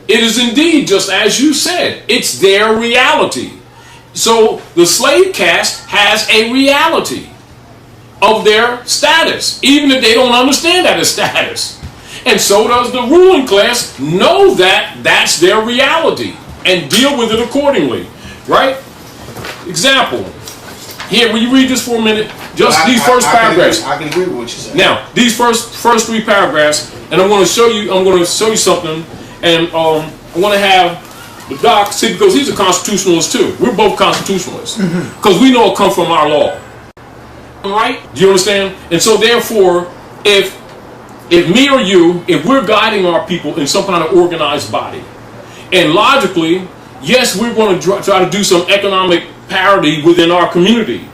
Speaker 1: It is indeed, just as you said, it's their reality. So the slave caste has a reality of their status, even if they don't understand that as status. And so does the ruling class know that that's their reality and deal with it accordingly, right? Example. Here, will you read this for a minute? Just these first paragraphs.
Speaker 4: I can agree with what you said.
Speaker 1: Now, these first three paragraphs, and I'm going to show you something. And I want to have the doc see, because he's a constitutionalist too. We're both constitutionalists because we know it comes from our law, right? Do you understand? And so therefore, if me or you, if we're guiding our people in some kind of organized body, and logically, yes, we're going to try to do some economic parity within our community,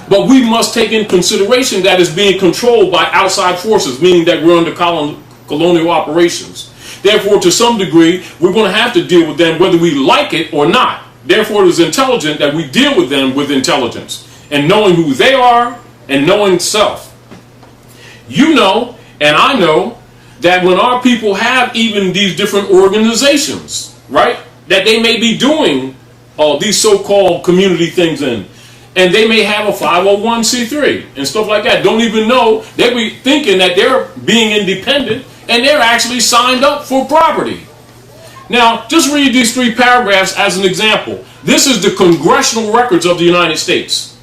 Speaker 1: but we must take in consideration that it's being controlled by outside forces, meaning that we're under colonial operations. Therefore, to some degree, we're going to have to deal with them whether we like it or not. Therefore, it is intelligent that we deal with them with intelligence and knowing who they are and knowing self. You know, and I know, that when our people have even these different organizations, right, that they may be doing these so-called community things in, and they may have a 501c3 and stuff like that, don't even know, they be thinking that they're being independent, and they're actually signed up for property. Now, just read these three paragraphs as an example. This is the congressional records of the United States,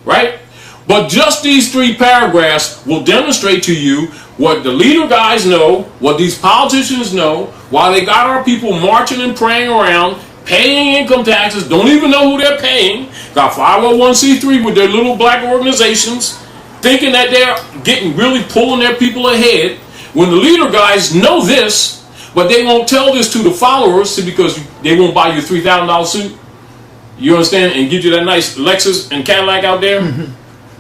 Speaker 1: right? But just these three paragraphs will demonstrate to you what the leader guys know, what these politicians know, while they got our people marching and praying around, paying income taxes, don't even know who they're paying, got 501c3 with their little black organizations, thinking that they're really pulling their people ahead, when the leader guys know this, but they won't tell this to the followers because they won't buy you a $3,000 suit. You understand? And get you that nice Lexus and Cadillac out there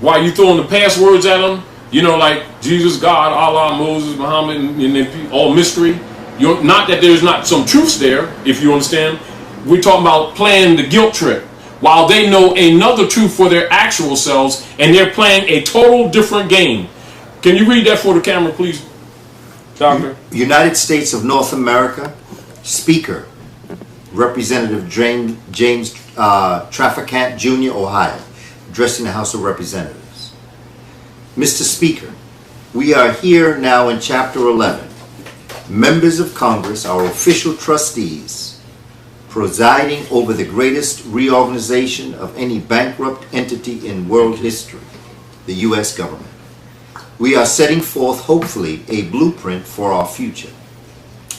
Speaker 1: while you throwing the passwords at them. You know, like Jesus, God, Allah, Moses, Muhammad, and all mystery. Not that there's not some truths there, if you understand. We're talking about playing the guilt trip while they know another truth for their actual selves, and they're playing a total different game. Can you read that for the camera, please? Doctor?
Speaker 2: United States of North America, Speaker, Representative James Traficant Jr., Ohio, addressing the House of Representatives. Mr. Speaker, we are here now in Chapter 11, Members of Congress are official trustees presiding over the greatest reorganization of any bankrupt entity in world history, the U.S. government. We are setting forth, hopefully, a blueprint for our future.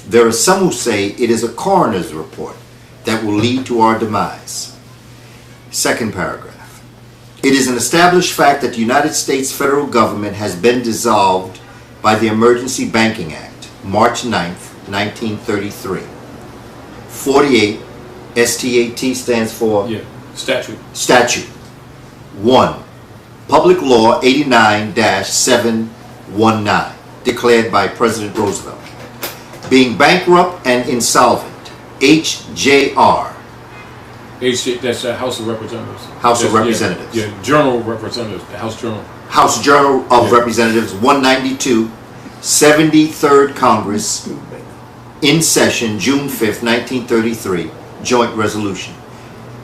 Speaker 2: There are some who say it is a coroner's report that will lead to our demise. Second paragraph. It is an established fact that the United States federal government has been dissolved by the Emergency Banking Act, March 9th, 1933. 48, STAT stands for
Speaker 1: Statute.
Speaker 2: Statute. 1. Public Law 89-719, declared by President Roosevelt. Being bankrupt and insolvent, HJR.
Speaker 1: That's the House of Representatives.
Speaker 2: House of Representatives.
Speaker 1: Yeah, Journal of Representatives, the House Journal.
Speaker 2: House Journal of Representatives, 192, 73rd Congress, in session, June 5th, 1933, joint resolution.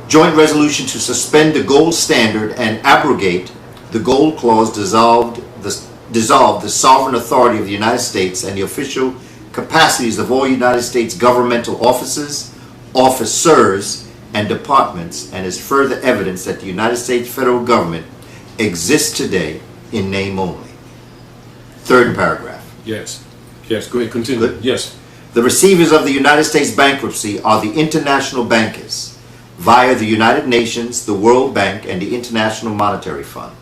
Speaker 2: Joint resolution to suspend the gold standard and abrogate the gold clause, dissolve the sovereign authority of the United States and the official capacities of all United States governmental offices, officers, and departments, and is further evidence that the United States federal government exists today in name only. Third paragraph.
Speaker 1: Yes. Yes, go ahead, continue.
Speaker 2: Good.
Speaker 1: Yes.
Speaker 2: The receivers of the United States bankruptcy are the international bankers via the United Nations, the World Bank, and the International Monetary Fund.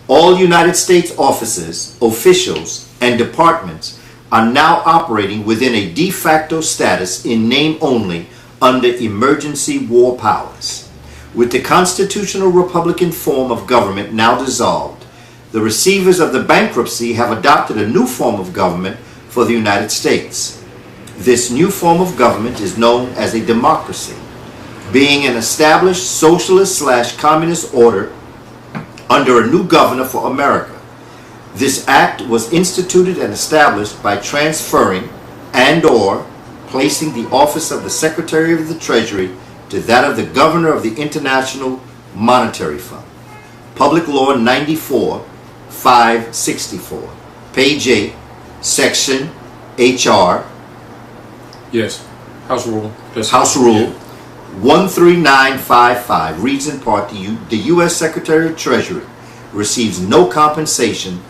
Speaker 2: All United States offices, officials, and departments are now operating within a de facto status in name only under emergency war powers. With the constitutional republican form of government now dissolved, the receivers of the bankruptcy have adopted a new form of government for the United States. This new form of government is known as a democracy, being an established socialist/communist order under a new governor for America. This act was instituted and established by transferring and/or placing the office of the Secretary of the Treasury to that of the Governor of the International Monetary Fund. Public Law 94-564, page 8, section HR.
Speaker 1: Yes. House Rule.
Speaker 2: House Rule 13955 reads in part, the U.S. Secretary of Treasury receives no compensation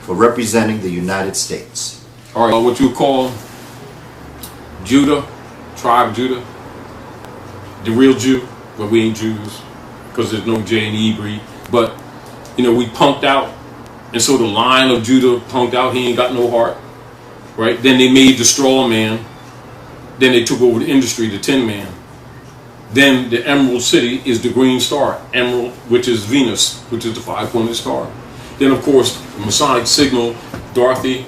Speaker 2: for representing the United States.
Speaker 1: All right, what you call Judah, tribe Judah, the real Jew, but we ain't Jews because there's no J in Hebrew. But, we punked out, and so the line of Judah punked out, he ain't got no heart, right? Then they made the straw man. Then they took over the industry, the Tin Man. Then the Emerald City is the green star, Emerald, which is Venus, which is the five-pointed star. Then, of course, the Masonic signal, Dorothy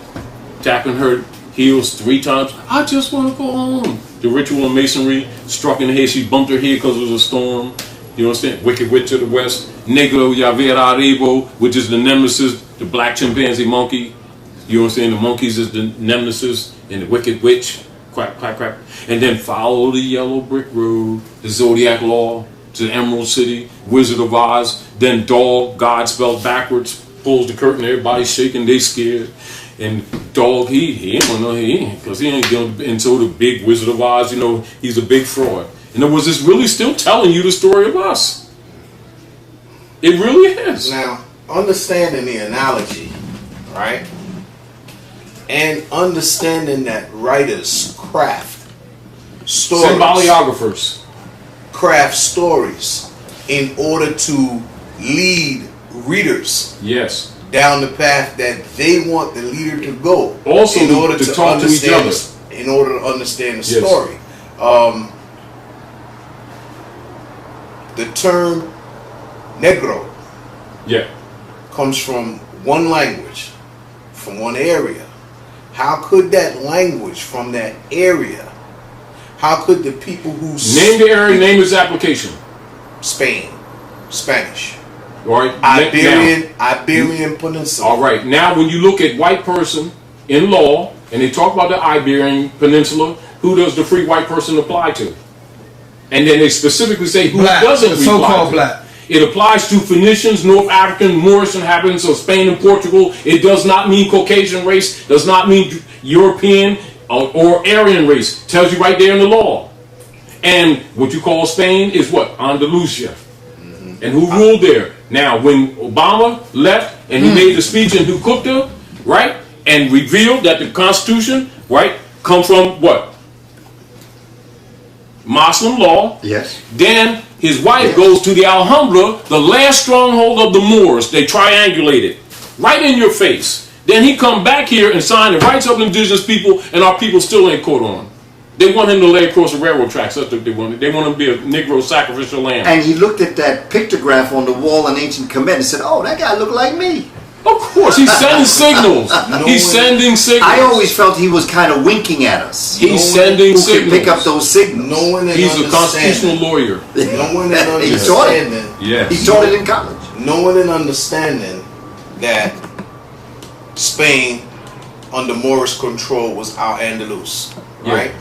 Speaker 1: tapping her heels 3 times. I just want to go home. The ritual in Masonry, struck in the head. She bumped her head because it was a storm. You understand? Wicked Witch to the west. Negro Yavera Arebo, which is the nemesis, the black chimpanzee monkey. You understand? The monkeys is the nemesis, and the Wicked Witch. Quack, quack, quack. And then follow the yellow brick road, the Zodiac Law, to the Emerald City, Wizard of Oz. Then Dog, God spelled backwards, pulls the curtain, everybody's shaking, they scared. And Dog, he ain't gonna know he ain't, because he ain't going. And so the big Wizard of Oz, he's a big fraud. In other words, it's really still telling you the story of us. It really is.
Speaker 4: Now, understanding the analogy, right? And understanding that writers craft stories.
Speaker 1: Symboliographers.
Speaker 4: Craft stories in order to lead readers.
Speaker 1: Yes.
Speaker 4: Down the path that they want the leader to go.
Speaker 1: Also,
Speaker 4: in order to
Speaker 1: talk to each other.
Speaker 4: In order to understand the
Speaker 1: Yes.
Speaker 4: story. The term Negro comes from one language, from one area. How could that language from that area, how could the people who
Speaker 1: name the area, name its application?
Speaker 4: Spain, Spanish.
Speaker 1: All right.
Speaker 4: Iberian Peninsula.
Speaker 1: All right. Now, when you look at white person in law, and they talk about the Iberian Peninsula, who does the free white person apply to? And then they specifically say who
Speaker 3: black,
Speaker 1: doesn't apply
Speaker 3: so-called
Speaker 1: to.
Speaker 3: black.
Speaker 1: It applies to Phoenicians, North African, Moorish inhabitants of Spain and Portugal. It does not mean Caucasian race, does not mean European, or Aryan race. Tells you right there in the law. And what you call Spain is what? Andalusia. And who ruled there? Now, when Obama left and he made the speech in Hukuta, right, and revealed that the Constitution, right, come from what? Muslim law.
Speaker 2: Yes.
Speaker 1: Then his wife goes to the Alhambra, the last stronghold of the Moors. They triangulate it right in your face. Then he come back here and sign the rights of indigenous people, and our people still ain't caught on. They want him to lay across the railroad tracks. That's what they want. They want him to be a Negro sacrificial lamb.
Speaker 2: And he looked at that pictograph on the wall in ancient Kemet and said, "Oh, that guy looked like me."
Speaker 1: Of course, he's sending signals. He's sending signals.
Speaker 2: I always felt he was kind of winking at us.
Speaker 1: He's sending
Speaker 2: Who
Speaker 1: signals.
Speaker 2: can pick up those signals?
Speaker 4: No one
Speaker 1: He's a constitutional lawyer.
Speaker 4: No one in
Speaker 2: He taught it.
Speaker 4: understanding.
Speaker 1: Yes.
Speaker 2: He taught it in college.
Speaker 4: No one in understanding that Spain under Moorish control was Al-Andalus, right?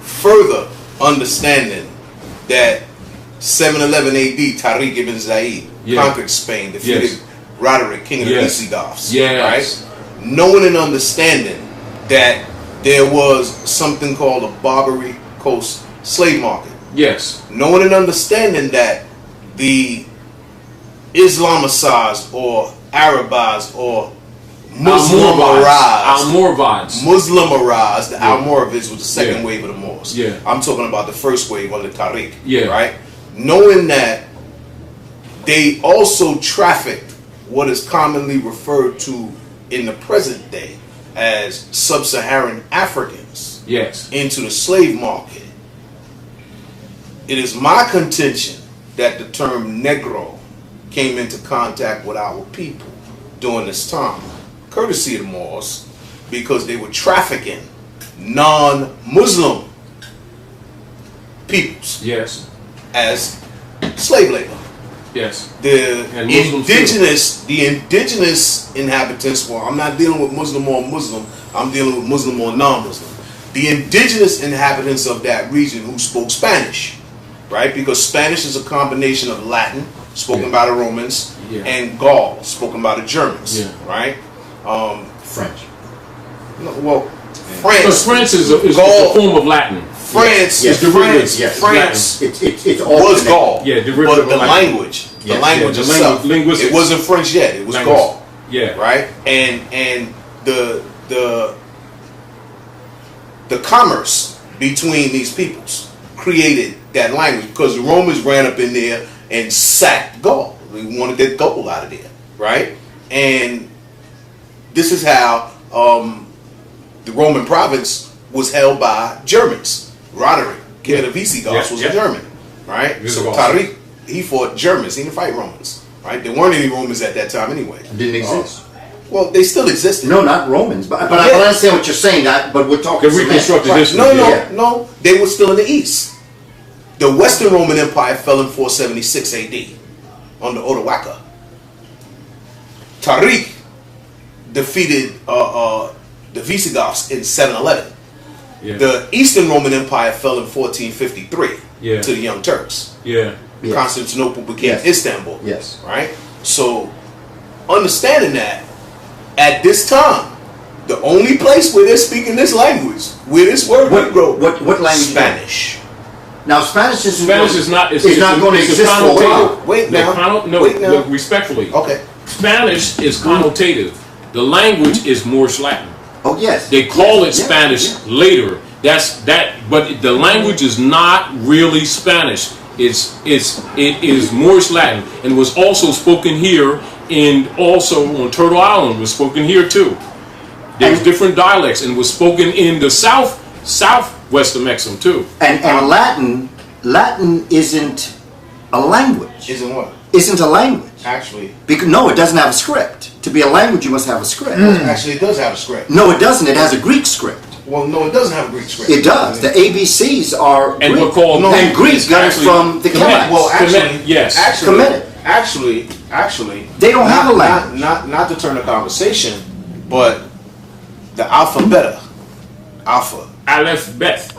Speaker 4: Further understanding that 711 AD, Tariq ibn Zayd conquered Spain, defeated Roderick, king of the Visigoths, right? Knowing and understanding that there was something called a Barbary Coast slave market.
Speaker 1: Yes.
Speaker 4: Knowing and understanding that the Islamicized or Arabized or
Speaker 1: Almoravids.
Speaker 4: Muslimarized, the Almoravids was the second wave of the Moors.
Speaker 1: Yeah.
Speaker 4: I'm talking about the first wave under Tariq.
Speaker 1: Yeah.
Speaker 4: Right? Knowing that they also trafficked what is commonly referred to in the present day as sub-Saharan Africans into the slave market. It is my contention that the term Negro came into contact with our people during this time, courtesy of the Moors, because they were trafficking non-Muslim peoples as slave labor.
Speaker 1: Yes.
Speaker 4: The indigenous inhabitants, well, I'm not dealing with Muslim or Muslim, I'm dealing with Muslim or non-Muslim. The indigenous inhabitants of that region who spoke Spanish, right? Because Spanish is a combination of Latin, spoken by the Romans, and Gaul, spoken by the Germans, right?
Speaker 2: French.
Speaker 4: No, well, France.
Speaker 1: Because France is a form of Latin.
Speaker 4: France,
Speaker 2: yes,
Speaker 4: France,
Speaker 2: yes,
Speaker 4: France
Speaker 2: it's all
Speaker 4: was Gaul.
Speaker 1: Yeah,
Speaker 4: but the language, itself, it wasn't French yet. It was Gaul.
Speaker 1: Yeah,
Speaker 4: right. And the commerce between these peoples created that language because the Romans ran up in there and sacked Gaul. They wanted that gold out of there, right? And this is how the Roman province was held by Germans. Roderick, king of the Visigoths, was a German, right? So Tariq, he fought Germans. He didn't fight Romans, right? There weren't any Romans at that time anyway.
Speaker 2: Didn't exist.
Speaker 4: Well, they still existed.
Speaker 2: No, not Romans, but I understand what you're saying. But we're talking
Speaker 1: reconstructed history.
Speaker 4: No, they were still in the East. The Western Roman Empire fell in 476 AD under Odoacer. Tariq defeated the Visigoths in 711. The Eastern Roman Empire fell in 1453 to the Young Turks. Constantinople became Istanbul. Right? So, understanding that, at this time, the only place where they're speaking this language, where this word Negro,
Speaker 2: what language?
Speaker 4: Spanish.
Speaker 2: Now, Spanish is not going to
Speaker 4: exist for a while. Wait now.
Speaker 1: Respectfully.
Speaker 4: Okay.
Speaker 1: Spanish is connotative. The language is Moorish Latin.
Speaker 2: Oh yes.
Speaker 1: They call it Spanish later. But the language is not really Spanish. It is Moorish Latin, and it was also spoken here, and also on Turtle Island was spoken here too. There's different dialects, and was spoken in the southwest of Mexico too.
Speaker 2: And Latin isn't a language.
Speaker 4: Isn't what?
Speaker 2: Isn't a language.
Speaker 4: Actually.
Speaker 2: No, it doesn't have a script. To be a language, you must have a script.
Speaker 4: Actually, it does have a script.
Speaker 2: No, it doesn't. It has a Greek script.
Speaker 4: Well, no, it doesn't have a Greek script.
Speaker 2: It does. The ABCs are
Speaker 1: and
Speaker 2: Greek.
Speaker 1: we're called
Speaker 2: and Greek comes from the Kemet.
Speaker 4: Well, actually,
Speaker 2: they don't have a language.
Speaker 4: Not to turn the conversation, but the alphabet,
Speaker 1: Aleph Bet,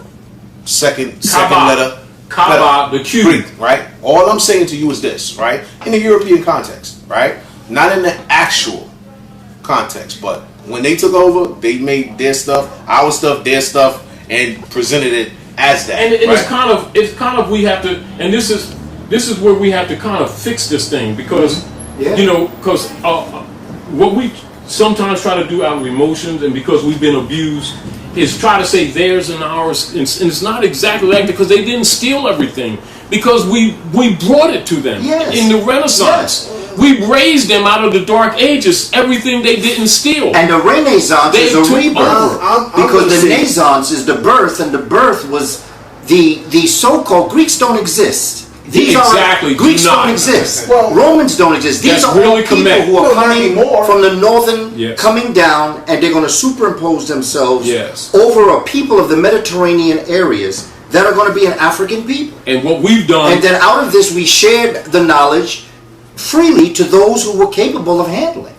Speaker 4: second letter,
Speaker 1: Kaba, the Q,
Speaker 4: Greek, right? All I'm saying to you is this, right? In the European context, right? Not in the actual context. But when they took over, they made their stuff, our stuff, their stuff, and presented it as that.
Speaker 1: And
Speaker 4: right?
Speaker 1: it's kind of we have to, and this is where we have to kind of fix this thing, because because what we sometimes try to do out of emotions, and because we've been abused, is try to say theirs and ours, and it's not exactly like that, because they didn't steal everything, because we brought it to them in the Renaissance. We raised them out of the Dark Ages, everything they didn't steal.
Speaker 2: And the Renaissance is a rebirth, because the Renaissance is the birth, and the birth was the so-called Greeks don't exist. These Greeks don't exist. Well, Romans don't exist. These are really all people who are coming from the northern, coming down, and they're going to superimpose themselves over a people of the Mediterranean areas that are going to be an African people.
Speaker 1: And what we've done,
Speaker 2: and then out of this, we shared the knowledge freely to those who were capable of handling.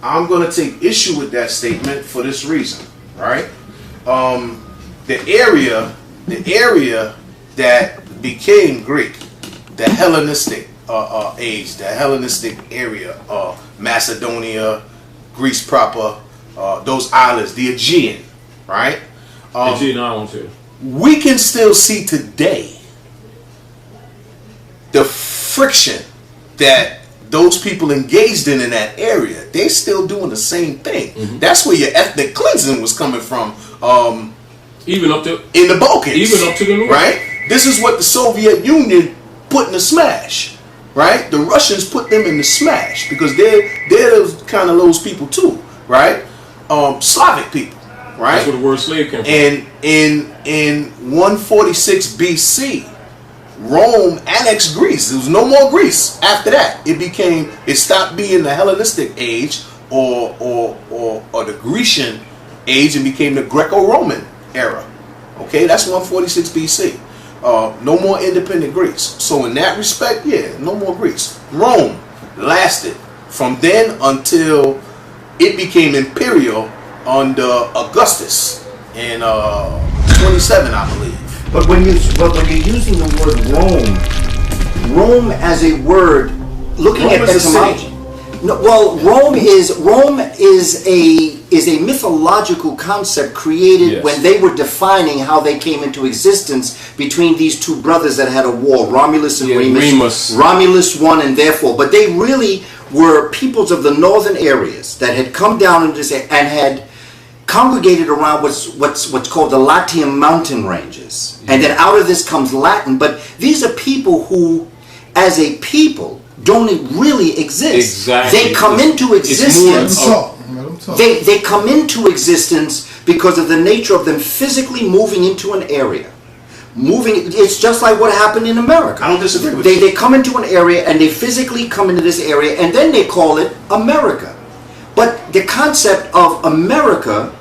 Speaker 4: I'm going to take issue with that statement for this reason, right? The area that became Greek, the Hellenistic age, the Hellenistic area, Macedonia, Greece proper, those islands, the Aegean, right?
Speaker 1: Aegean Islands here.
Speaker 4: We can still see today the friction that those people engaged in that area. They're still doing the same thing. That's where your ethnic cleansing was coming from.
Speaker 1: Even up to
Speaker 4: in the Balkans,
Speaker 1: even up to the north,
Speaker 4: right? This is what the Soviet Union put in the smash, right? The Russians put them in the smash because they're those kind of those people too, right? Slavic people, right?
Speaker 1: That's where the word slave came from.
Speaker 4: And in 146 BC, Rome annexed Greece. There was no more Greece after that. It stopped being the Hellenistic age or the Grecian age and became the Greco-Roman era. Okay, that's 146 BC. No more independent Greece. So in that respect, no more Greece. Rome lasted from then until it became imperial under Augustus in 27, I believe.
Speaker 2: But when you're using the word Rome as a word, looking at etymology. No, well, Rome is a mythological concept created when they were defining how they came into existence between these two brothers that had a war, Romulus and Remus. Romulus won, and therefore, but they really were peoples of the northern areas that had come down into this and had congregated around what's called the Latium mountain ranges. And then out of this comes Latin, but these are people who, as a people, don't really exist.
Speaker 1: Exactly.
Speaker 2: They come into existence. They come into existence because of the nature of them physically moving into an area. It's just like what happened in America.
Speaker 4: I don't disagree with you.
Speaker 2: They come into an area and they physically come into this area and then they call it America. But the concept of America,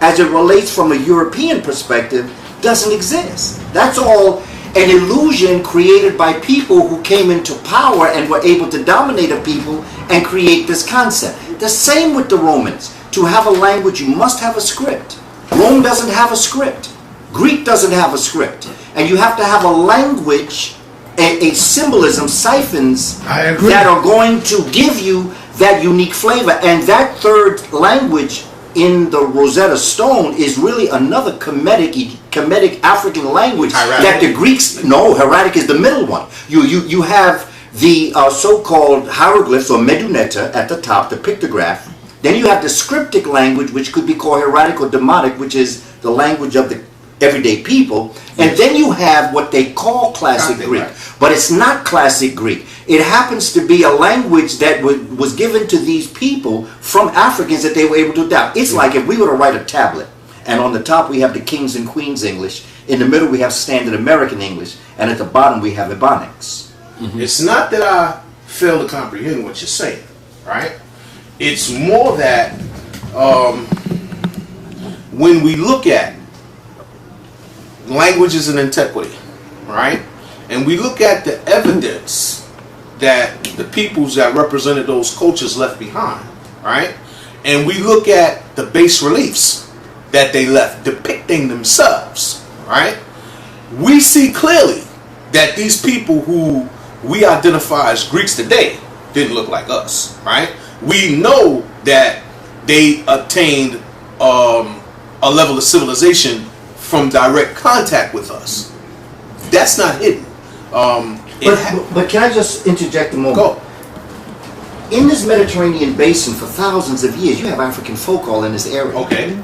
Speaker 2: as it relates from a European perspective, doesn't exist. That's all an illusion created by people who came into power and were able to dominate a people and create this concept. The same with the Romans. To have a language, you must have a script. Rome doesn't have a script. Greek doesn't have a script. And you have to have a language, a symbolism, siphons that are going to give you that unique flavor. And that third language in the Rosetta Stone is really another Kemetic African language that the Greeks, Hieratic is the middle one. You have the so-called hieroglyphs or meduneta at the top, the pictograph. Then you have the scriptic language, which could be called Hieratic or Demotic, which is the language of the everyday people. And then you have what they call classic Greek, but it's not classic Greek. It happens to be a language that was given to these people from Africans that they were able to adapt. It's like if we were to write a tablet, and on the top we have the Kings and Queens English, in the middle we have Standard American English, and at the bottom we have Ebonics.
Speaker 4: It's not that I fail to comprehend what you're saying, right? It's more that when we look at languages in antiquity, right? And we look at the evidence that the peoples that represented those cultures left behind, right? And we look at the bas reliefs that they left depicting themselves, right? We see clearly that these people who we identify as Greeks today didn't look like us, right? We know that they obtained a level of civilization from direct contact with us. That's not hidden.
Speaker 2: But can I just interject a moment?
Speaker 4: Go.
Speaker 2: In this Mediterranean basin for thousands of years, you have African folk all in this area.
Speaker 4: Okay.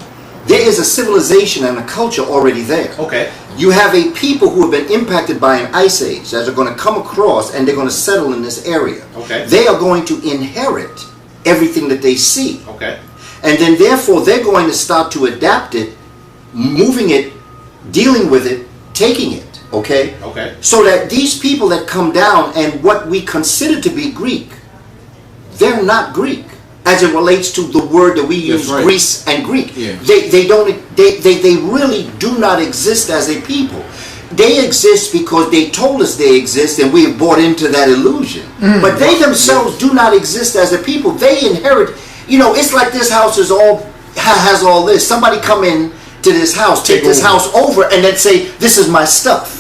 Speaker 2: There is a civilization and a culture already there.
Speaker 4: Okay.
Speaker 2: You have a people who have been impacted by an ice age that are going to come across and they're going to settle in this area.
Speaker 4: Okay.
Speaker 2: They are going to inherit everything that they see.
Speaker 4: Okay.
Speaker 2: And then therefore they're going to start to adapt it, moving it, dealing with it, taking it. Okay?
Speaker 4: Okay.
Speaker 2: So that these people that come down and what we consider to be Greek, they're not Greek as it relates to the word that we use,
Speaker 1: right.
Speaker 2: Greece and Greek.
Speaker 1: Yeah.
Speaker 2: They really do not exist as a people. They exist because they told us they exist and we have bought into that illusion. But they themselves do not exist as a people. They inherit, it's like this house is has all this. Somebody come in to this house, take this house over and then say, this is my stuff.